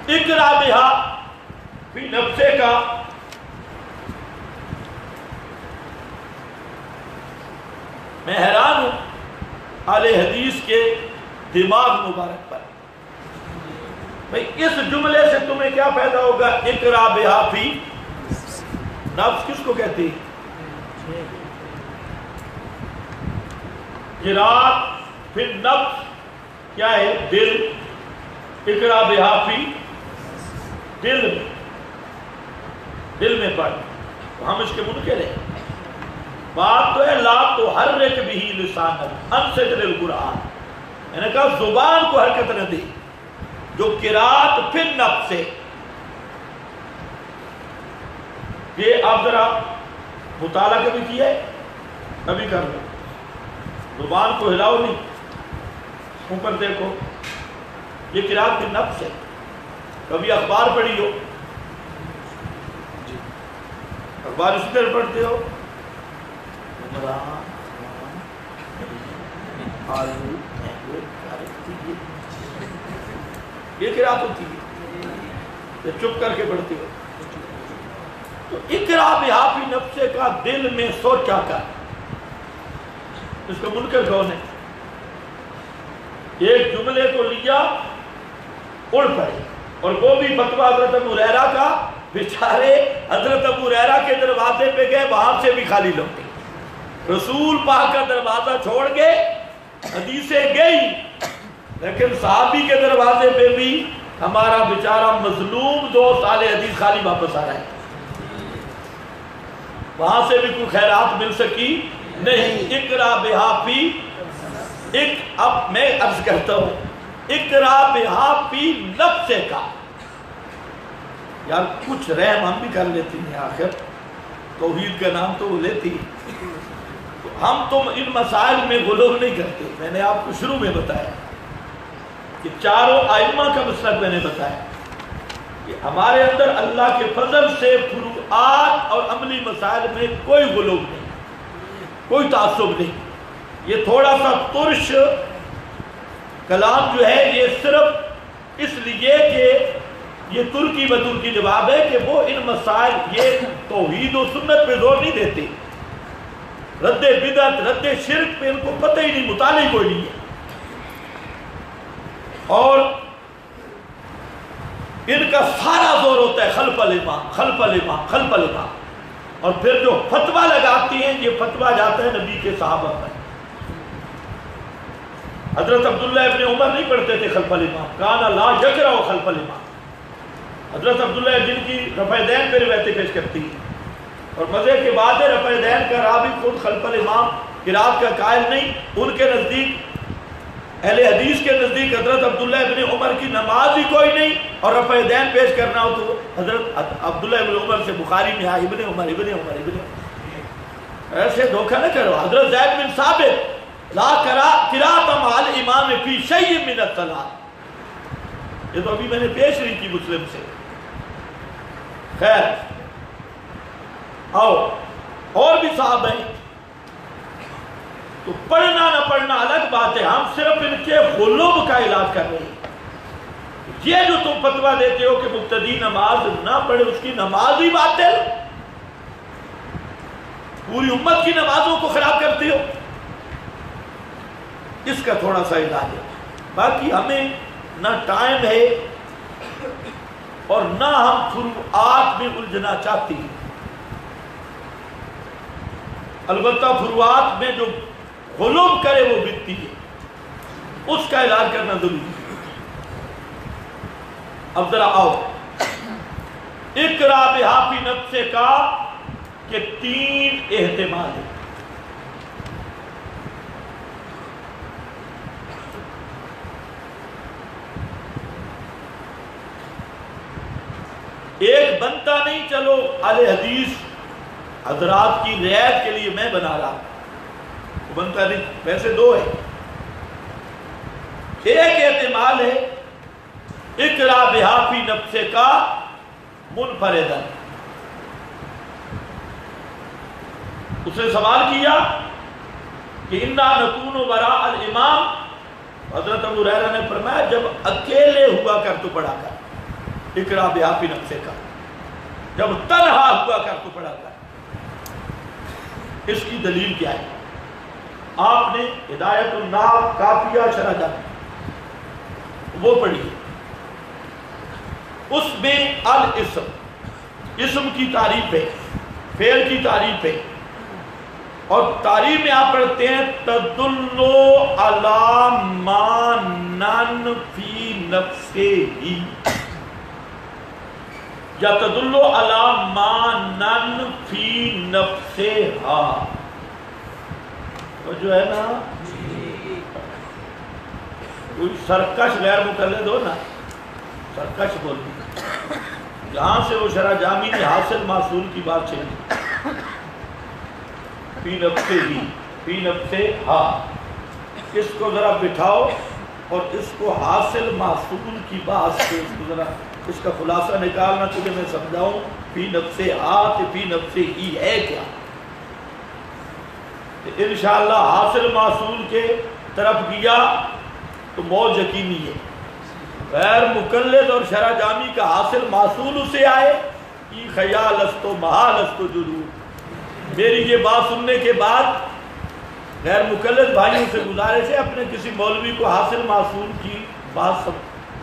اقرا بہا فی نفسے کا، میں حیران ہوں اہل حدیث کے دماغ مبارک پر۔ بھئی اس جملے سے تمہیں کیا پیدا ہوگا؟ اقرا بہا فی نفس کس کو کہتے ہیں؟ قرات فی نفس کیا ہے؟ دل۔ اقرا بہا فی دل میں، دل میں پڑھ، ہم اس کے منکر ہیں۔ بات تو ہے لا تحرک بہ لسانک عن ذکر القرآن، میں نے کہا زبان کو حرکت نہ دے، جو قرات فی النفس سے، یہ آپ ذرا مطالعہ کبھی کیا ہے؟ کبھی کر لو، زبان کو ہلاؤ نہیں، اوپر دیکھو، یہ قرات فی النفس ہے۔ کبھی اخبار پڑھی ہو، اخبار اسی طرح پڑھتے ہو، یہ قرات ہوتی ہے، چپ کر کے پڑھتے ہو۔ تو اقرا بہا فی نفسے کا دل میں سوچا کر، اس کا منکر کون ہے؟ ایک جملے کو لیا اڑ پڑے، اور وہ بھی فتویٰ حضرت ابو ہریرہ کا، بیچارے حضرت ابو ہریرہ کے دروازے پہ گئے، وہاں سے بھی خالی لوٹے، رسول پاک کا دروازہ چھوڑ گئے، حدیثیں گئی، لیکن صحابی کے دروازے پہ بھی ہمارا بیچارہ مظلوم دوست اہل حدیث خالی واپس آ رہا ہے، وہاں سے بھی کوئی خیرات مل سکی نہیں۔ اقرا بہا فی، اب میں عرض کرتا ہوں، اقرا بہا فی نفسے کا، یار کچھ رحم ہم بھی کر لیتے ہیں، آخر توحید کا نام تو وہ لیتی، ہم تم ان مسائل میں غلو نہیں کرتے۔ میں نے آپ کو شروع میں بتایا کہ چاروں ائمہ کا مسلک میں نے بتایا کہ ہمارے اندر اللہ کے فضل سے فروعات اور عملی مسائل میں کوئی غلو نہیں، کوئی تعصب نہیں۔ یہ تھوڑا سا ترش کلام جو ہے یہ صرف اس لیے کہ یہ ترکی بترکی جواب ہے کہ وہ ان مسائل، یہ توحید و سنت پہ زور نہیں دیتے، رد بدعت رد شرک پہ ان کو پتہ ہی نہیں، مطالعہ کوئی نہیں ہے، اور ان کا سارا زور ہوتا ہے خلف الامام خلف الامام خلف الامام، اور پھر جو فتویٰ لگاتی ہیں یہ فتویٰ جاتا ہے نبی کے صحابہ پر۔ حضرت عبداللہ ابن عمر نہیں پڑھتے تھے خلف الامام، کان لا یقرأ خلف الامام۔ حضرت عبداللہ جن کی رفع دین پہ روایتیں پیش کرتی ہیں، اور مزے کے بعد ہے رفع دین کا راوی خود خلف الامام قرات کا قائل نہیں، ان کے نزدیک اہل حدیث کے نزدیک حضرت عبداللہ ابن عمر کی نماز ہی کوئی نہیں، اور رفع دین پیش کرنا ہو تو حضرت عبداللہ ابن عمر سے بخاری میں آیا ابن عمر ابن عمر ابن عمر۔ ایسے دھوکہ نہ کرو۔ حضرت زید بن ثابت لا قرات مع الامام فی شیء من الصلاۃ، یہ تو ابھی میں نے پیش نہیں کی مسلم سے۔ خیر آؤ، اور بھی صحابہ ہیں، تو پڑھنا نہ پڑھنا الگ بات ہے، ہم صرف ان کے غلوب کا علاج کر رہے ہیں۔ یہ جو تم فتویٰ دیتے ہو کہ مقتدی نماز نہ پڑھے، اس کی نماز ہی باطل، پوری امت کی نمازوں کو خراب کرتے ہو، اس کا تھوڑا سا علاج ہے۔ باقی ہمیں نہ ٹائم ہے اور نہ ہم فروعات میں الجھنا چاہتی ہیں، البتہ فروعات میں جو غلوب کرے وہ بدتی ہے، اس کا علاج کرنا ضروری ہے۔ اب ذرا آؤ، اقرا بہا فی نفسے کا کہ تین احتمال ہے۔ بنتا نہیں، چلو اہل حدیث حضرات کی رعایت کے لیے میں بنا رہا، وہ بنتا نہیں۔ ویسے دو ہے، ایک احتمال ہے اقرا بہا فی نفسے کا منفردن، اس نے سوال کیا کہ انا نکون وراء الامام، حضرت ابو ہریرہ نے فرمایا جب اکیلے ہوا کر تو پڑھا کر، اقرا بہا فی نفسے کا، جب تنہا ہوا کر تو پڑھا کر۔ اس کی دلیل کیا ہے؟ آپ نے ہدایت الناب کافیہ شرح جامی وہ پڑھی، اس میں الاسم، اسم کی تعریف ہے، فعل کی تعریف ہے، اور تعریف میں آپ پڑھتے ہیں تدلو علی ما نن فی نفسہ ہی، یا تدلو علی ما نن فی نفسہ ہا، وہ جو ہے نا کوئی سرکش غیر مقلد ہو نا، سرکش بولتی، جہاں سے وہ شرح جامی نے حاصل محصول کی بات چلی، فی نفسہ ہی، فی نفسہ ہا، اس کو ذرا بٹھاؤ اور اس کو حاصل محصول کی بات سے اس کو ذرا اس کا خلاصہ نکالنا، تجھے میں سمجھاؤں فی نفسہ ہا کہ فی نفسہ ہی ہے کیا۔ انشاءاللہ حاصل محصول کے طرف گیا تو موت یقینی ہے، غیر مقلد اور شرح جامی کا حاصل محصول اسے آئے، ای خیال است و محال است و جرور۔ میری یہ بات سننے کے بعد غیر مقلد بھائیوں سے گزارش ہے اپنے کسی مولوی کو حاصل محصول کی بات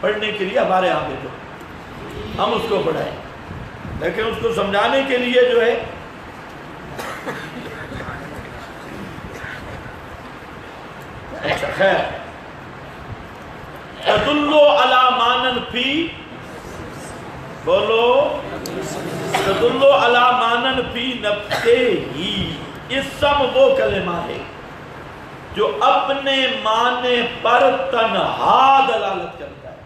پڑھنے کے لیے ہمارے یہاں بھیجو، ہم اس کو پڑھائیں، لیکن اس کو سمجھانے کے لیے جو ہے اچھا خیر، تدلو علی مانن فی، بولو تدلو علی مانن فی نفسہ ہی، اسم وہ کلمہ ہے جو اپنے معنی پر تنہا دلالت کرتا ہے،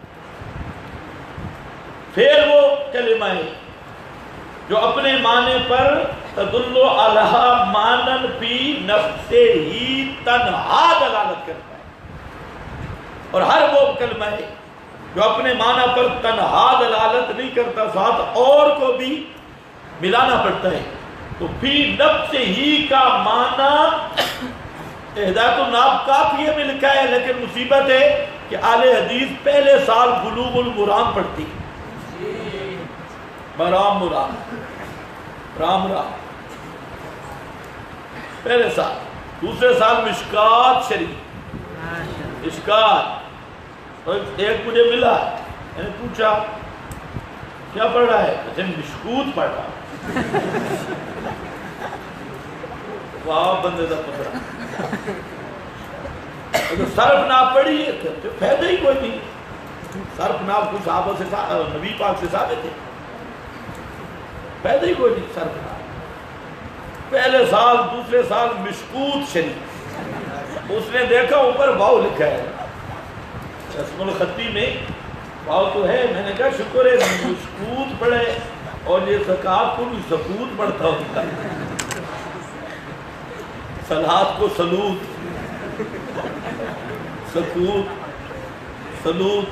پھر وہ کلمہ ہے جو اپنے معنی پر تدلو علی مانن فی نفسہ ہی تنہا دلالت کرتا ہے، اور ہر وہ کلمہ ہے جو اپنے معنی پر تنہا دلالت نہیں کرتا، ساتھ اور کو بھی ملانا پڑتا ہے۔ تو فی نفس ہی کا معنی ہدایت الناب کافیہ میں لکھا ہے، لیکن مصیبت ہے کہ اہل حدیث پہلے سال بلوغ المرام پڑھتی، مرام مرام رام رام پہلے سال، دوسرے سال مشکات شریف، مشکات۔ ایک مجھے ملا، میں نے پوچھا کیا پڑھ رہا ہے؟ کہتے ہیں مشکوت پڑھ رہا۔ واہ بندے دا پترا، اگر صرف ناب پڑھی ہے تو فائدہ ہی کوئی نہیں، صرف ناب کو صحابہ سے نبی پاک سے ثابت ہے، فائدہ ہی کوئی نہیں صرف ناب۔ پہلے سال دوسرے سال مشکوت شریف، اس نے دیکھا اوپر واو لکھا ہے، رسم الخطی میں واو تو ہے، میں نے کہا شکر ہے مشکوت پڑھے، اور یہ زکوٰۃ کو بھی سکوت پڑھتا ہوتا ہے، صلات کو سلوت، سکوت سلوت،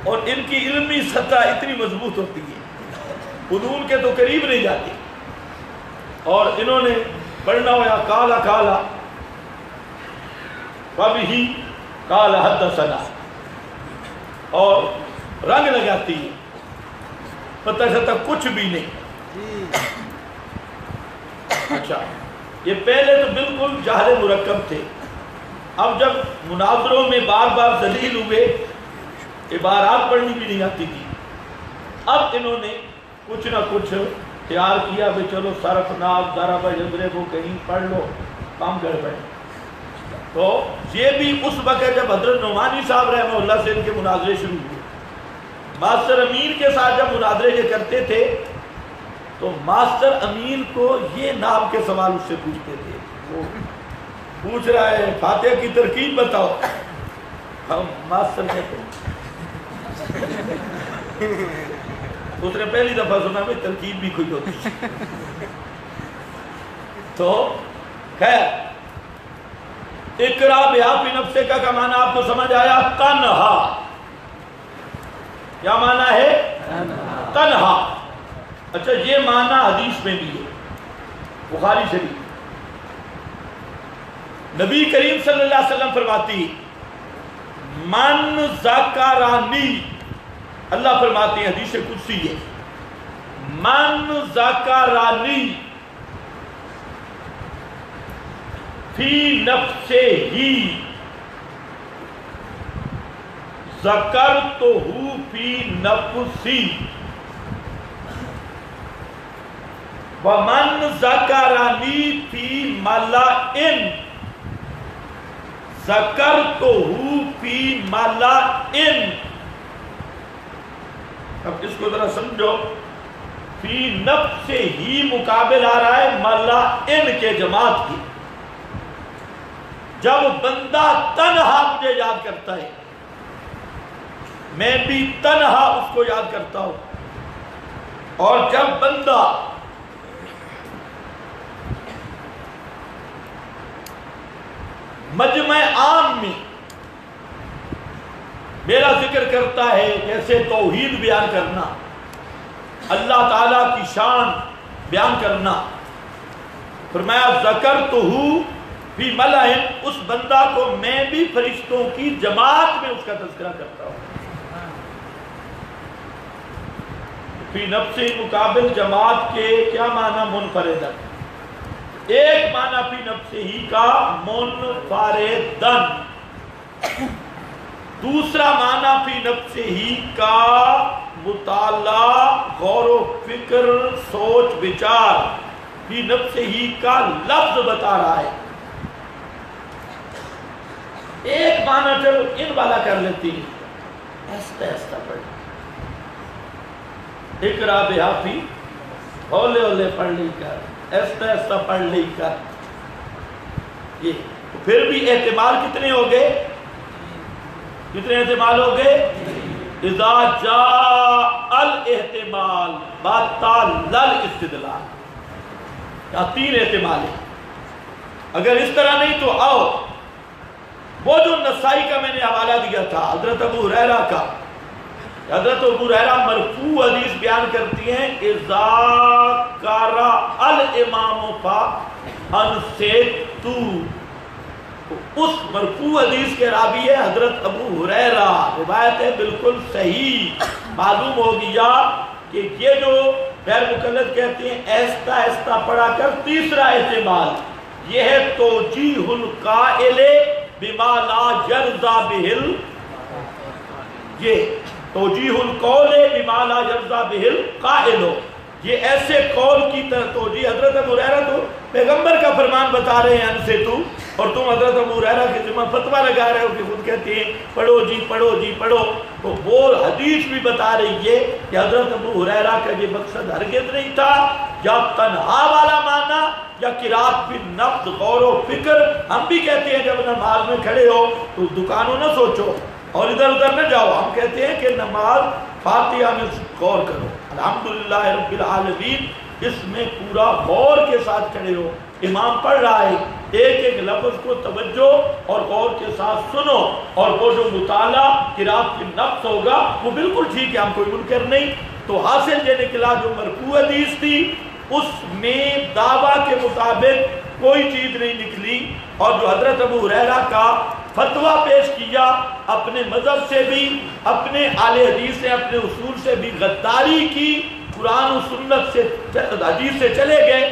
اور ان کی علمی سطح اتنی مضبوط ہوتی ہے، فنون کے تو قریب نہیں جاتی، اور انہوں نے پڑھنا ہوا کالا کالا وبہی قال حدثنا، اور رنگ لگاتی ہے، پتہ چلتا کچھ بھی نہیں۔ اچھا یہ پہلے تو بالکل جہل مرکب تھے، اب جب مناظروں میں بار بار دلیل ہوئے، عبارات پڑھنی بھی نہیں آتی تھی، اب انہوں نے کچھ نہ کچھ تیار کیا کہ چلو صرف ناب ضرب یضرب کو کہیں پڑھ لو، کام گڑبڑ۔ تو یہ بھی اس وقت جب حضرت نعمانی صاحب رحمہ اللہ سے ان کے مناظرے شروع ہوئے، ماسٹر امین کے ساتھ جب مناظرے یہ کرتے تھے تو ماسٹر امین کو یہ نام کے سوال اس سے پوچھتے تھے، وہ پوچھ رہا ہے فاتحہ کی ترکیب بتاؤ، ہم ماسٹر کہتے ہیں اس نے پہلی دفعہ سنا میں ترکیب بھی کوئی ہوتی تو خیر اقرا بحافی نفسے کا معنی آپ کو سمجھ آیا؟ تنہا. کیا معنی ہے؟ تنہا. اچھا یہ معنی حدیث میں بھی ہے، بخاری شریف. نبی کریم صلی اللہ علیہ وسلم فرماتی من ذکرانی، اللہ فرماتے ہیں حدیث قدسی ہے، من ذکرانی فی نفسہ ہی ذکرتہ فی نفسی ومن ذکرانی فی ملئن ذکرتہ فی ملئن. اب اس کو ذرا سمجھو، فی نفس ہی مقابل آ رہا ہے ملئن کے جماعت کی. جب بندہ تنہا مجھے یاد کرتا ہے میں بھی تنہا اس کو یاد کرتا ہوں، اور جب بندہ مجمع عام میں میرا ذکر کرتا ہے، جیسے توحید بیان کرنا، اللہ تعالیٰ کی شان بیان کرنا، فرمایا ذکرتہ فی ملئن، اس بندہ کو میں بھی فرشتوں کی جماعت میں اس کا تذکرہ کرتا ہوں. فی نفسی مقابل جماعت کے کیا معنی؟ منفردن. ایک معنی فی نفسی ہی کا منفردن، دوسرا معنی فی نفسی ہی کا مطالعہ، غور و فکر، سوچ بچار. فی نفسی ہی کا لفظ بتا رہا ہے. ایک معنی چلو ان والا کر لیتی ہے، ایسا ایسا پڑھ اقرا بحافی، ہولے ہولے پڑھ لی کر، ایسا ایسا پڑھ لی کر. یہ پھر بھی احتمال کتنے ہو گئے؟ کتنے احتمال ہو گئے؟ اذا جاء الاحتمال بطل الاستدلال. یا تین احتمال ہیں. اگر اس طرح نہیں تو آؤ وہ جو نسائی کا میں نے حوالہ دیا تھا حضرت ابو ہریرہ کا، حضرت ابو ہریرہ مرفوع حدیث بیان کرتی ہیں اذا قرأ الامام فانصتوا. اس مرفوع حدیث کے راوی ہے حضرت ابو ہریرہ. روایت ہے بالکل صحیح. معلوم ہو گیا کہ یہ جو غیر مقلد کہتے ہیں ایستا ایستا پڑھا کر. تیسرا احتمال یہ ہے توجیہ القائل بما لا یرضی بہ، یہ توجیہ القول بما لا یرضی بہ القائل، یہ ایسے قول کی طرح توجیہ. حضرت ابو ہریرہ تو پیغمبر کا فرمان بتا رہے ہیں انصتوا، اور تم حضرت ابو ہریرہ کے ذمہ فتویٰ لگا رہے ہو کہ خود کہتے ہیں پڑھو جی پڑھو جی پڑھو. تو وہ حدیث بھی بتا رہی ہے کہ حضرت ابو ہریرہ کا یہ مقصد ہرگز نہیں تھا یا تنہا والا معنی یا قرات بالنفس، غور و فکر. ہم بھی کہتے ہیں جب نماز میں کھڑے ہو تو دکانوں نہ سوچو اور ادھر ادھر نہ جاؤ. ہم کہتے ہیں کہ نماز فاتحہ میں غور کرو، الحمدللہ رب العالمین، اس میں پورا غور کے ساتھ کھڑے ہو. امام پڑھ رہا ہے، ایک ایک لفظ کو توجہ اور غور کے ساتھ سنو، اور وہ جو مطالعہ قرات بالنفس ہوگا وہ بالکل ٹھیک ہے، ہم کوئی منکر نہیں. تو حاصل یہ نکلا جو مرفوع حدیث تھی اس میں دعویٰ کے مطابق کوئی چیز نہیں نکلی، اور جو حضرت ابو ہریرہ کا فتویٰ پیش کیا اپنے مذہب سے بھی، اپنے اہل حدیث سے، اپنے اصول سے بھی غداری کی، قرآن و سنت سے حدیث سے چلے گئے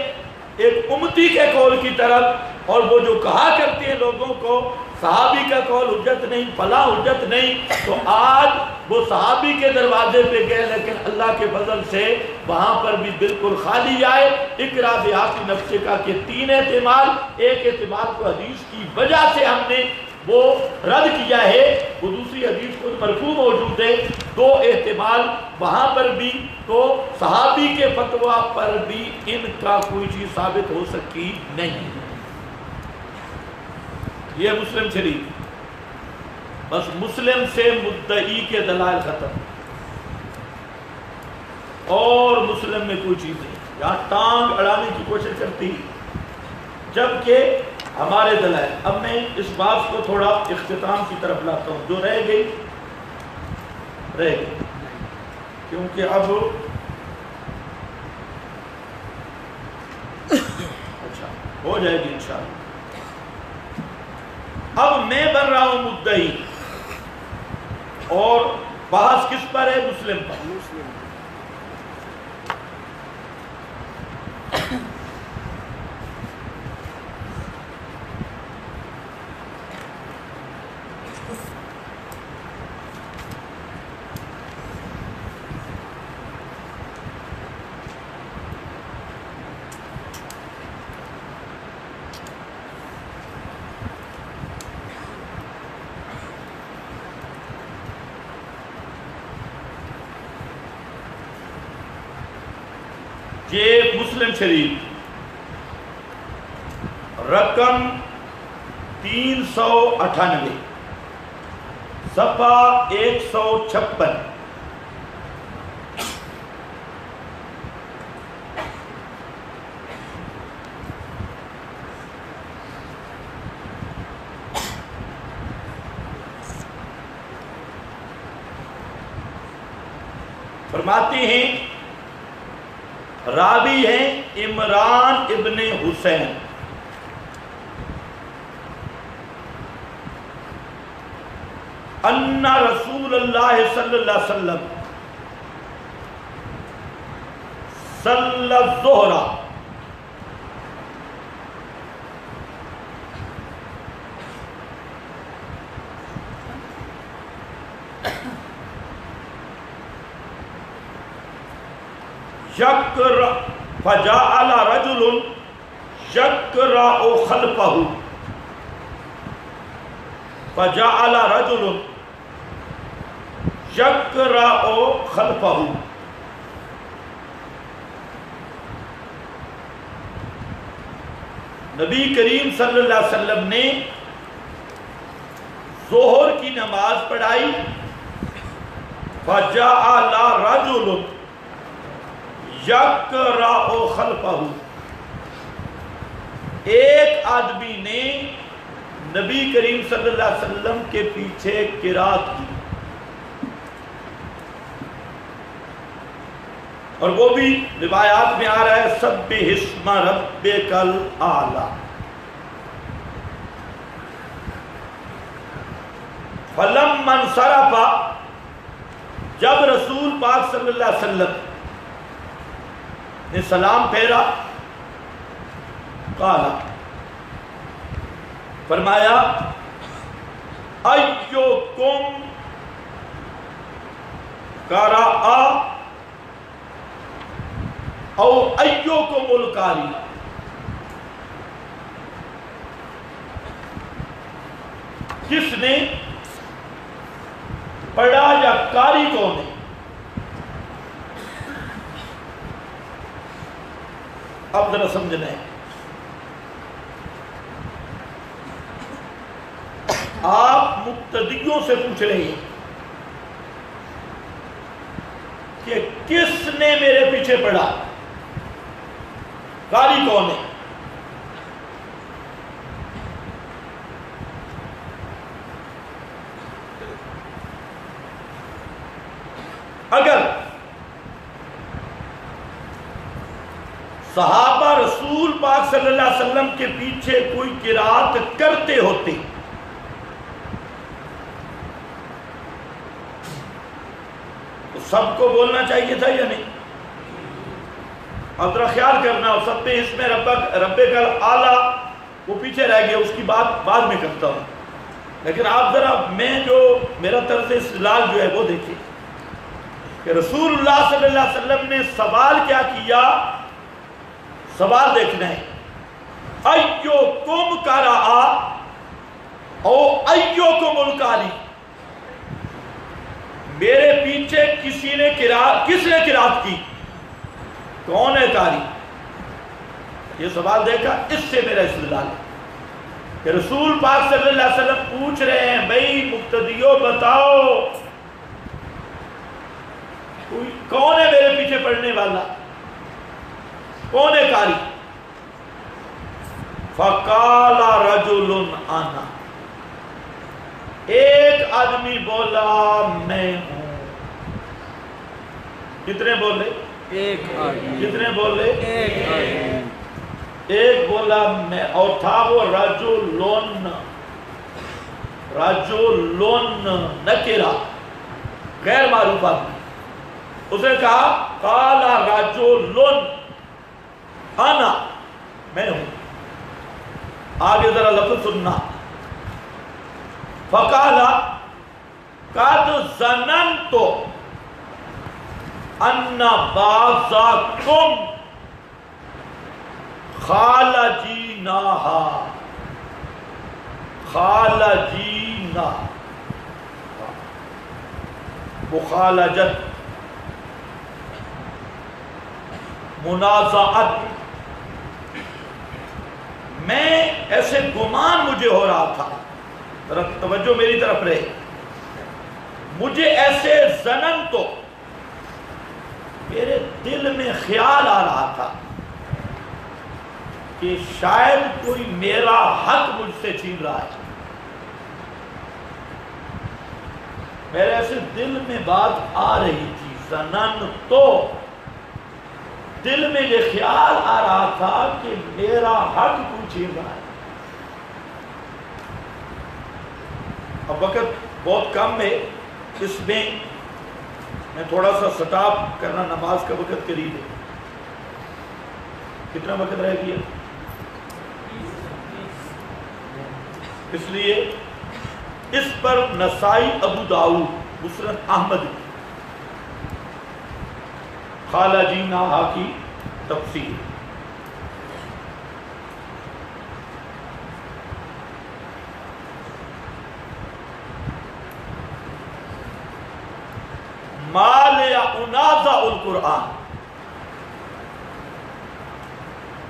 ایک امتی کے قول کی طرف. اور وہ جو کہا کرتے ہیں لوگوں کو صحابی کا قول حجت نہیں، فلاں حجت نہیں، تو آج وہ صحابی کے دروازے پہ گئے لیکن اللہ کے فضل سے وہاں پر بھی بالکل خالی آئے. اقرا بحافی نفسک کا کہ تین احتمال، ایک احتمال کو حدیث کی وجہ سے ہم نے وہ رد کیا ہے، وہ دوسری حدیث کو مرفوع موجود ہے. دو احتمال وہاں پر بھی، تو صحابی کے فتویٰ پر بھی ان کا کوئی چیز ثابت ہو سکی نہیں. یہ مسلم شریف، بس مسلم سے مدعی کے دلائل ختم. اور مسلم میں کوئی چیز نہیں، یہاں ٹانگ اڑانے کی کوشش کرتی، جبکہ ہمارے دلائل۔ اب میں اس بات کو تھوڑا اختتام کی طرف لاتا ہوں، جو رہ گئی کیونکہ اب اچھا ہو جائے گی انشاءاللہ۔ اب میں بن رہا ہوں مدعی، اور بحث کس پر ہے؟ مسلم پر۔ یہ مسلم شریف رقم 398 صفحہ 156۔ فرماتے ہیں راوی ہیں عمران ابن حسین، ان رسول اللہ صلی اللہ علیہ وسلم صلی الظہر فجعل رجل يقرأ خلفه فجعل رجل يقرأ خلفه۔ نبی کریم صلی اللہ علیہ وسلم نے ظہر کی نماز پڑھائی، فجعل رجل یقرأ خلفہ، ایک آدمی نے نبی کریم صلی اللہ علیہ وسلم کے پیچھے قرات کی، اور وہ بھی روایات میں آ رہا ہے سبح اسم ربک الاعلی۔ فلما انصرف، جب رسول پاک صلی اللہ علیہ وسلم نے سلام پھیرا، قال، فرمایا ایوکم قرأ او ایوکم القاری، کس نے پڑھا یا قاری کون ہے؟ اب ذرا سمجھنا ہے، آپ مقتدیوں سے پوچھ رہے ہیں کہ کس نے میرے پیچھے پڑھا، قاری کون ہے؟ اگر صحابہ رسول پاک صلی اللہ علیہ وسلم کے پیچھے کوئی قرات کرتے ہوتے تو سب کو بولنا چاہیے تھا یا نہیں؟ اب ذرا خیال کرنا، اور سب پہ اس میں ربک الاعلی وہ پیچھے رہ گیا، اس کی بات بعد میں کرتا ہوں، لیکن آپ ذرا میں جو میرا طرز استدلال جو ہے وہ دیکھیں کہ رسول اللہ صلی اللہ علیہ وسلم نے سوال کیا کیا، سوال دیکھنا ہے، ایوکم قرأ او ایوکم القاری، میرے پیچھے کس نے قرات کی، کون ہے قاری؟ یہ سوال دیکھا، اس سے میرا استدلال ہے کہ رسول پاک صلی اللہ علیہ وسلم پوچھ رہے ہیں بھئی مقتدیوں بتاؤ کون ہے میرے پیچھے پڑنے والا؟ کون ہے قاری؟ فقال رجل انا، ایک آدمی بولا میں ہوں۔ کتنے بولے؟ ایک آدمی۔ کتنے بولے؟ ایک آدمی۔ ایک بولا میں، اور تھا وہ رجلن، رجلن نکرہ، غیر معروف آدمی۔ اس نے کہا قال رجلن انا، میں ہوں۔ آگے ذرا لفظ سننا، فقال قد ظننت ان بعضکم خالجیناہا، خالجینا، مخالجت، منازعت، میں ایسے گمان مجھے ہو رہا تھا، ذرا توجہ میری طرف رہے، مجھے ایسے ظنن تو میرے دل میں خیال آ رہا تھا کہ شاید کوئی میرا حق مجھ سے چھین رہا ہے، میرے ایسے دل میں بات آ رہی تھی، ظنن تو دل میں یہ خیال آ رہا تھا کہ میرا حق کوئی چھین رہا ہے۔ اب وقت بہت کم ہے، اس میں میں تھوڑا سا سٹاپ کرنا، نماز کا وقت قریب ہے۔ کتنا وقت رہ گیا؟ اس لیے اس پر نسائی، ابو داؤد، مسند احمد خالجیناہا کی تفسیر۔ مال یا انازع القرآن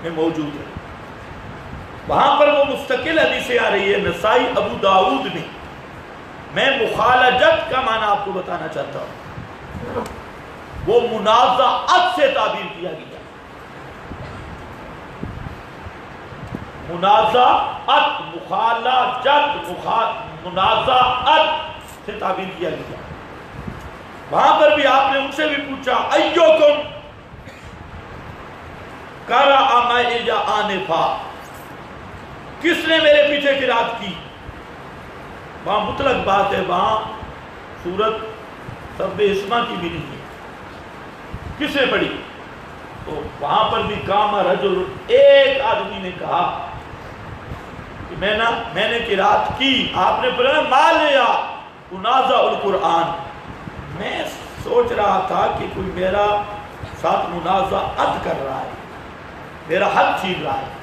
میں موجود ہے، وہاں پر وہ مستقل حدیثیں آ رہی ہے، نسائی ابو داؤد میں مخالجت کا معنی آپ کو بتانا چاہتا ہوں، وہ منازعت سے تعبیر کیا گیا، منازعت، مخالجت، منازعت سے تعبیر کیا گیا۔ وہاں پر بھی آپ نے ان سے بھی پوچھا ایوکم قرأ معی آنفا، کس نے میرے پیچھے قرات کی؟ وہاں مطلق بات ہے، وہاں سورت سب اسما کی بھی نہیں ہے، کس نے پڑھی؟ تو وہاں پر بھی قام رجل، ایک آدمی نے کہا کہ میں نے قرات کی۔ آپ نے پڑھا مالیا انازع القرآن، میں سوچ رہا تھا کہ کوئی میرا ساتھ منازعت کر رہا ہے، میرا حق چھین رہا ہے۔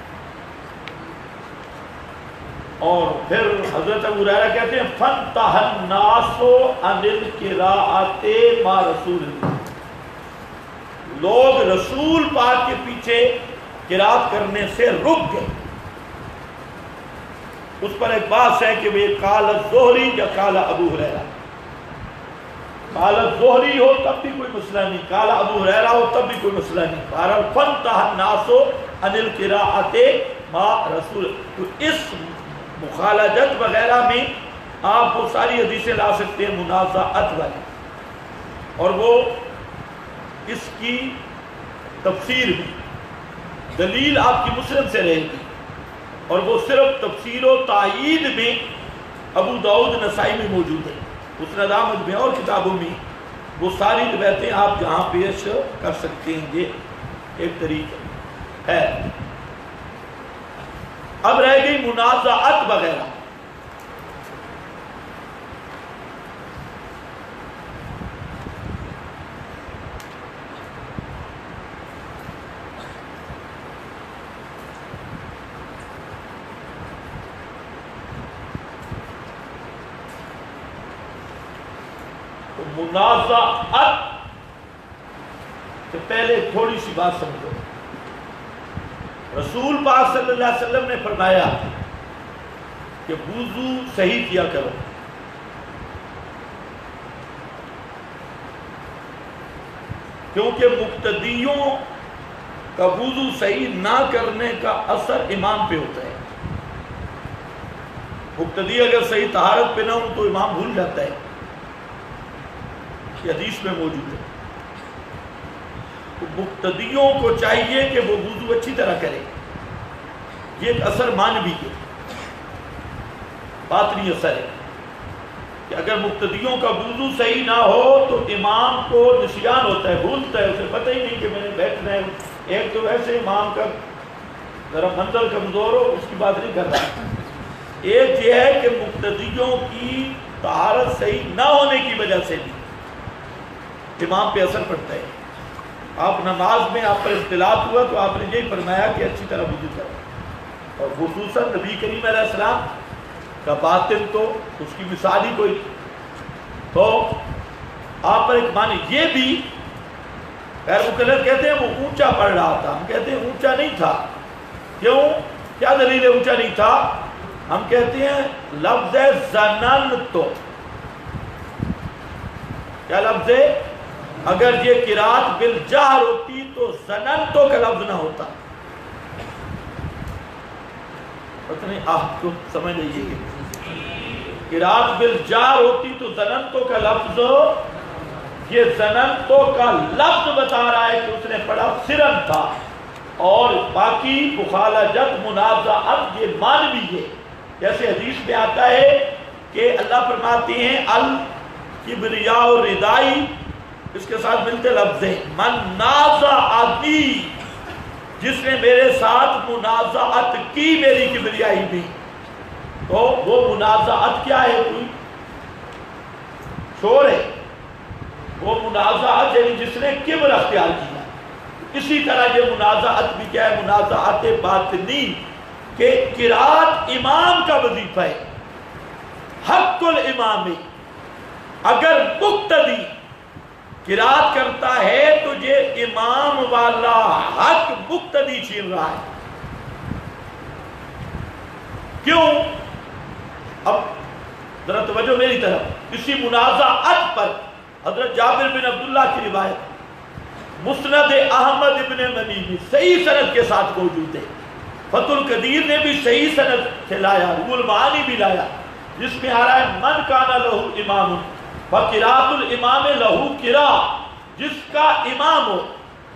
اور پھر حضرت ابو ہریرہ کہتے ہیں فَانْتَهَى النَّاسُ عَنِ الْقِرَاءَةِ مَعَ رَسُولِ اللَّهِ، لوگ رسول پاک کے پیچھے قرات کرنے سے رک گئے۔ اس پر ایک بات ہے کہ وہ قال الزہری یا قال ابو ہریرہ، قال الزہری ہو تب بھی کوئی مسئلہ نہیں، قال ابو ہریرہ ہو تب بھی کوئی مسئلہ نہیں۔ بہرحال فَانْتَهَى النَّاسُ عَنِ الْقِرَاءَةِ مَعَ رَسُولِ، تو اس مخالجت وغیرہ میں آپ وہ ساری حدیثیں لا سکتے ہیں منازعت والی، اور وہ اس کی تفسیر میں دلیل آپ کی مسلم سے رہے گی، اور وہ صرف تفسیر و تائید میں ابو داؤد نسائی میں موجود ہے، مسند احمد میں اور کتابوں میں وہ ساری روایتیں آپ جہاں پیش کر سکتے ہیں، یہ ایک طریقہ ہے۔ اب رہ گئی منازعت وغیرہ۔ تو منازعت سے پہلے تھوڑی سی بات سمجھو۔ رسول پاک صلی اللہ علیہ وسلم نے فرمایا کہ وضو صحیح کیا کرو، کیونکہ مقتدیوں کا وضو صحیح نہ کرنے کا اثر امام پہ ہوتا ہے. مقتدی اگر صحیح طہارت پہ نہ ہو تو امام بھول جاتا ہے. یہ حدیث میں موجود ہے. تو مقتدیوں کو چاہیے کہ وہ وضو اچھی طرح کرے. یہ ایک اثر معنوی ہے، باطنی اثر ہے کہ اگر مقتدیوں کا وضو صحیح نہ ہو تو امام کو نسیان ہوتا ہے، بھولتا ہے، اسے پتہ ہی نہیں کہ میں نے بیٹھنا ہے. ایک تو ویسے امام کا ذرا منزل کمزور ہو، اس کی بات نہیں کر رہا. ایک یہ ہے کہ مقتدیوں کی طہارت صحیح نہ ہونے کی وجہ سے بھی امام پہ اثر پڑتا ہے. آپ نماز میں آپ پر اختلاف ہوا تو آپ نے یہی فرمایا کہ اچھی طرح وضو کرو، اور خصوصاً نبی کریم علیہ السلام کا باطن تو اس کی مثال ہی کوئی. تو آپ پر ایک معنی یہ بھی غیر مقلد کہتے ہیں وہ اونچا پڑھ رہا تھا. ہم کہتے ہیں اونچا نہیں تھا. کیوں؟ کیا دلیل ہے اونچا نہیں تھا؟ ہم کہتے ہیں لفظ زننتو. کیا لفظ ہے؟ اگر یہ قرات بالجہر ہوتی تو زننتو کا لفظ نہ ہوتا. پتہ نہیں آپ کو سمجھ لیجیے، قرات بالجہر ہوتی تو زننتو کا لفظ، یہ زننتو کا لفظ بتا رہا ہے کہ اس نے پڑھا سرن تھا. اور باقی مخالجت منازعت یہ معنوی ہے. جیسے حدیث میں آتا ہے کہ اللہ فرماتے ہیں الکبریاء ردائی، اس کے ساتھ ملتے لفظ ہیں من نازعنی، جس نے میرے ساتھ منازعت کی میری کبریائی میں. تو وہ منازعت کیا ہے؟ کوئی شور ہے. وہ منازعت یعنی جس نے کبر اختیار کیا. اسی طرح یہ منازعت بھی کیا ہے؟ منازعت باطنی، کہ قرات امام کا وظیفہ ہے. حق الامام، اگر مقتدی قرات کرتا ہے تو یہ امام والا حق مقتدی چھین رہا ہے. کیوں؟ اب ذرا توجہ میری طرف. اسی منازعت پر حضرت جابر بن عبداللہ کی روایت مسند احمد ابن منی میں صحیح سند کے ساتھ موجود ہے. فتح القدیر نے بھی صحیح سند سے لایا، روح المعانی بھی لایا، جس میں آ رہا ہے من کان لہ امام فقرات الامام لہ قرا، جس کا امام ہو.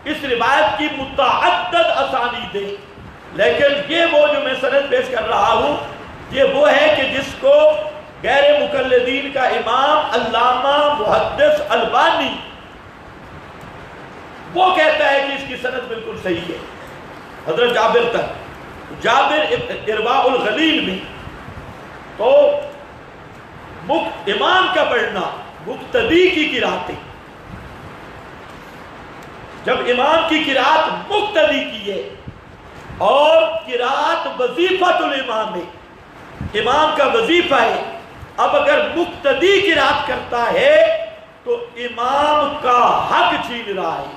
اس روایت کی متعدد اسانید ہے، لیکن یہ وہ جو میں سند پیش کر رہا ہوں یہ وہ ہے کہ جس کو غیر مقلدین کا امام علامہ محدث البانی وہ کہتا ہے کہ اس کی سند بالکل صحیح ہے حضرت جابر تک. جابر ارواء الغلیل میں تو امام کا پڑھنا مقتدی کی قرات ہے. جب امام کی قرات مقتدی کی ہے اور قرات وظیفۃ الامام ہے، امام کا وظیفہ ہے. اب اگر مقتدی قرات کرتا ہے تو امام کا حق چھین رہا ہے.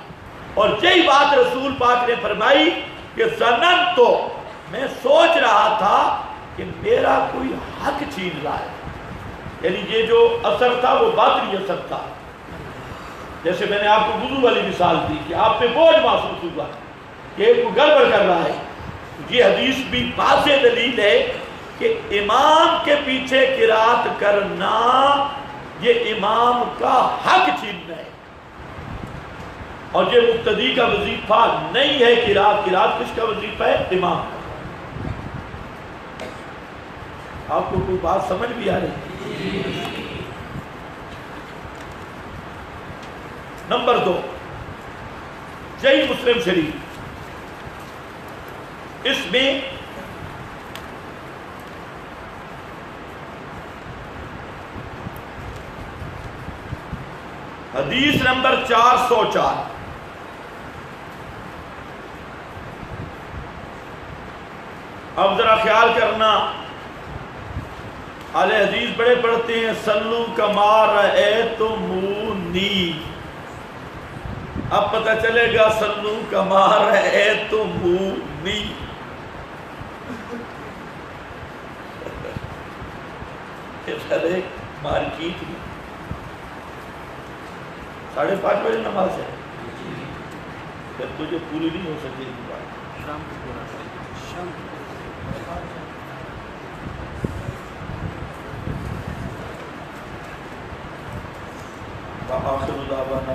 اور یہی بات رسول پاک نے فرمائی کہ زنن تو میں سوچ رہا تھا کہ میرا کوئی حق چھین رہا ہے. یعنی یہ جو اثر تھا وہ باطنی اثر تھا. جیسے میں نے آپ کو وضو والی مثال دی کہ آپ پہ بوجھ محسوس ہوا کہ کوئی گڑبڑ کر رہا ہے. یہ حدیث بھی واضح دلیل ہے کہ امام کے پیچھے قرات کرنا یہ امام کا حق چھیننا ہے، اور یہ مقتدی کا وظیفہ نہیں ہے. قرات کس کا وظیفہ ہے؟ امام کا. آپ کو کوئی بات سمجھ بھی آ رہی؟ نمبر 2 صحیح مسلم شریف، اس میں حدیث نمبر 404. اب ذرا خیال کرنا، اہل حدیث بڑے پڑھتے ہیں صلو کما رأیتمونی. اب پتہ چلے گا صلو کما رأیتمونی. مارکیٹ میں 5:30 بجے نماز ہے. پھر تجھے پوری نہیں ہو سکے گی بات. شام کو پورا شام وآخر دعوانا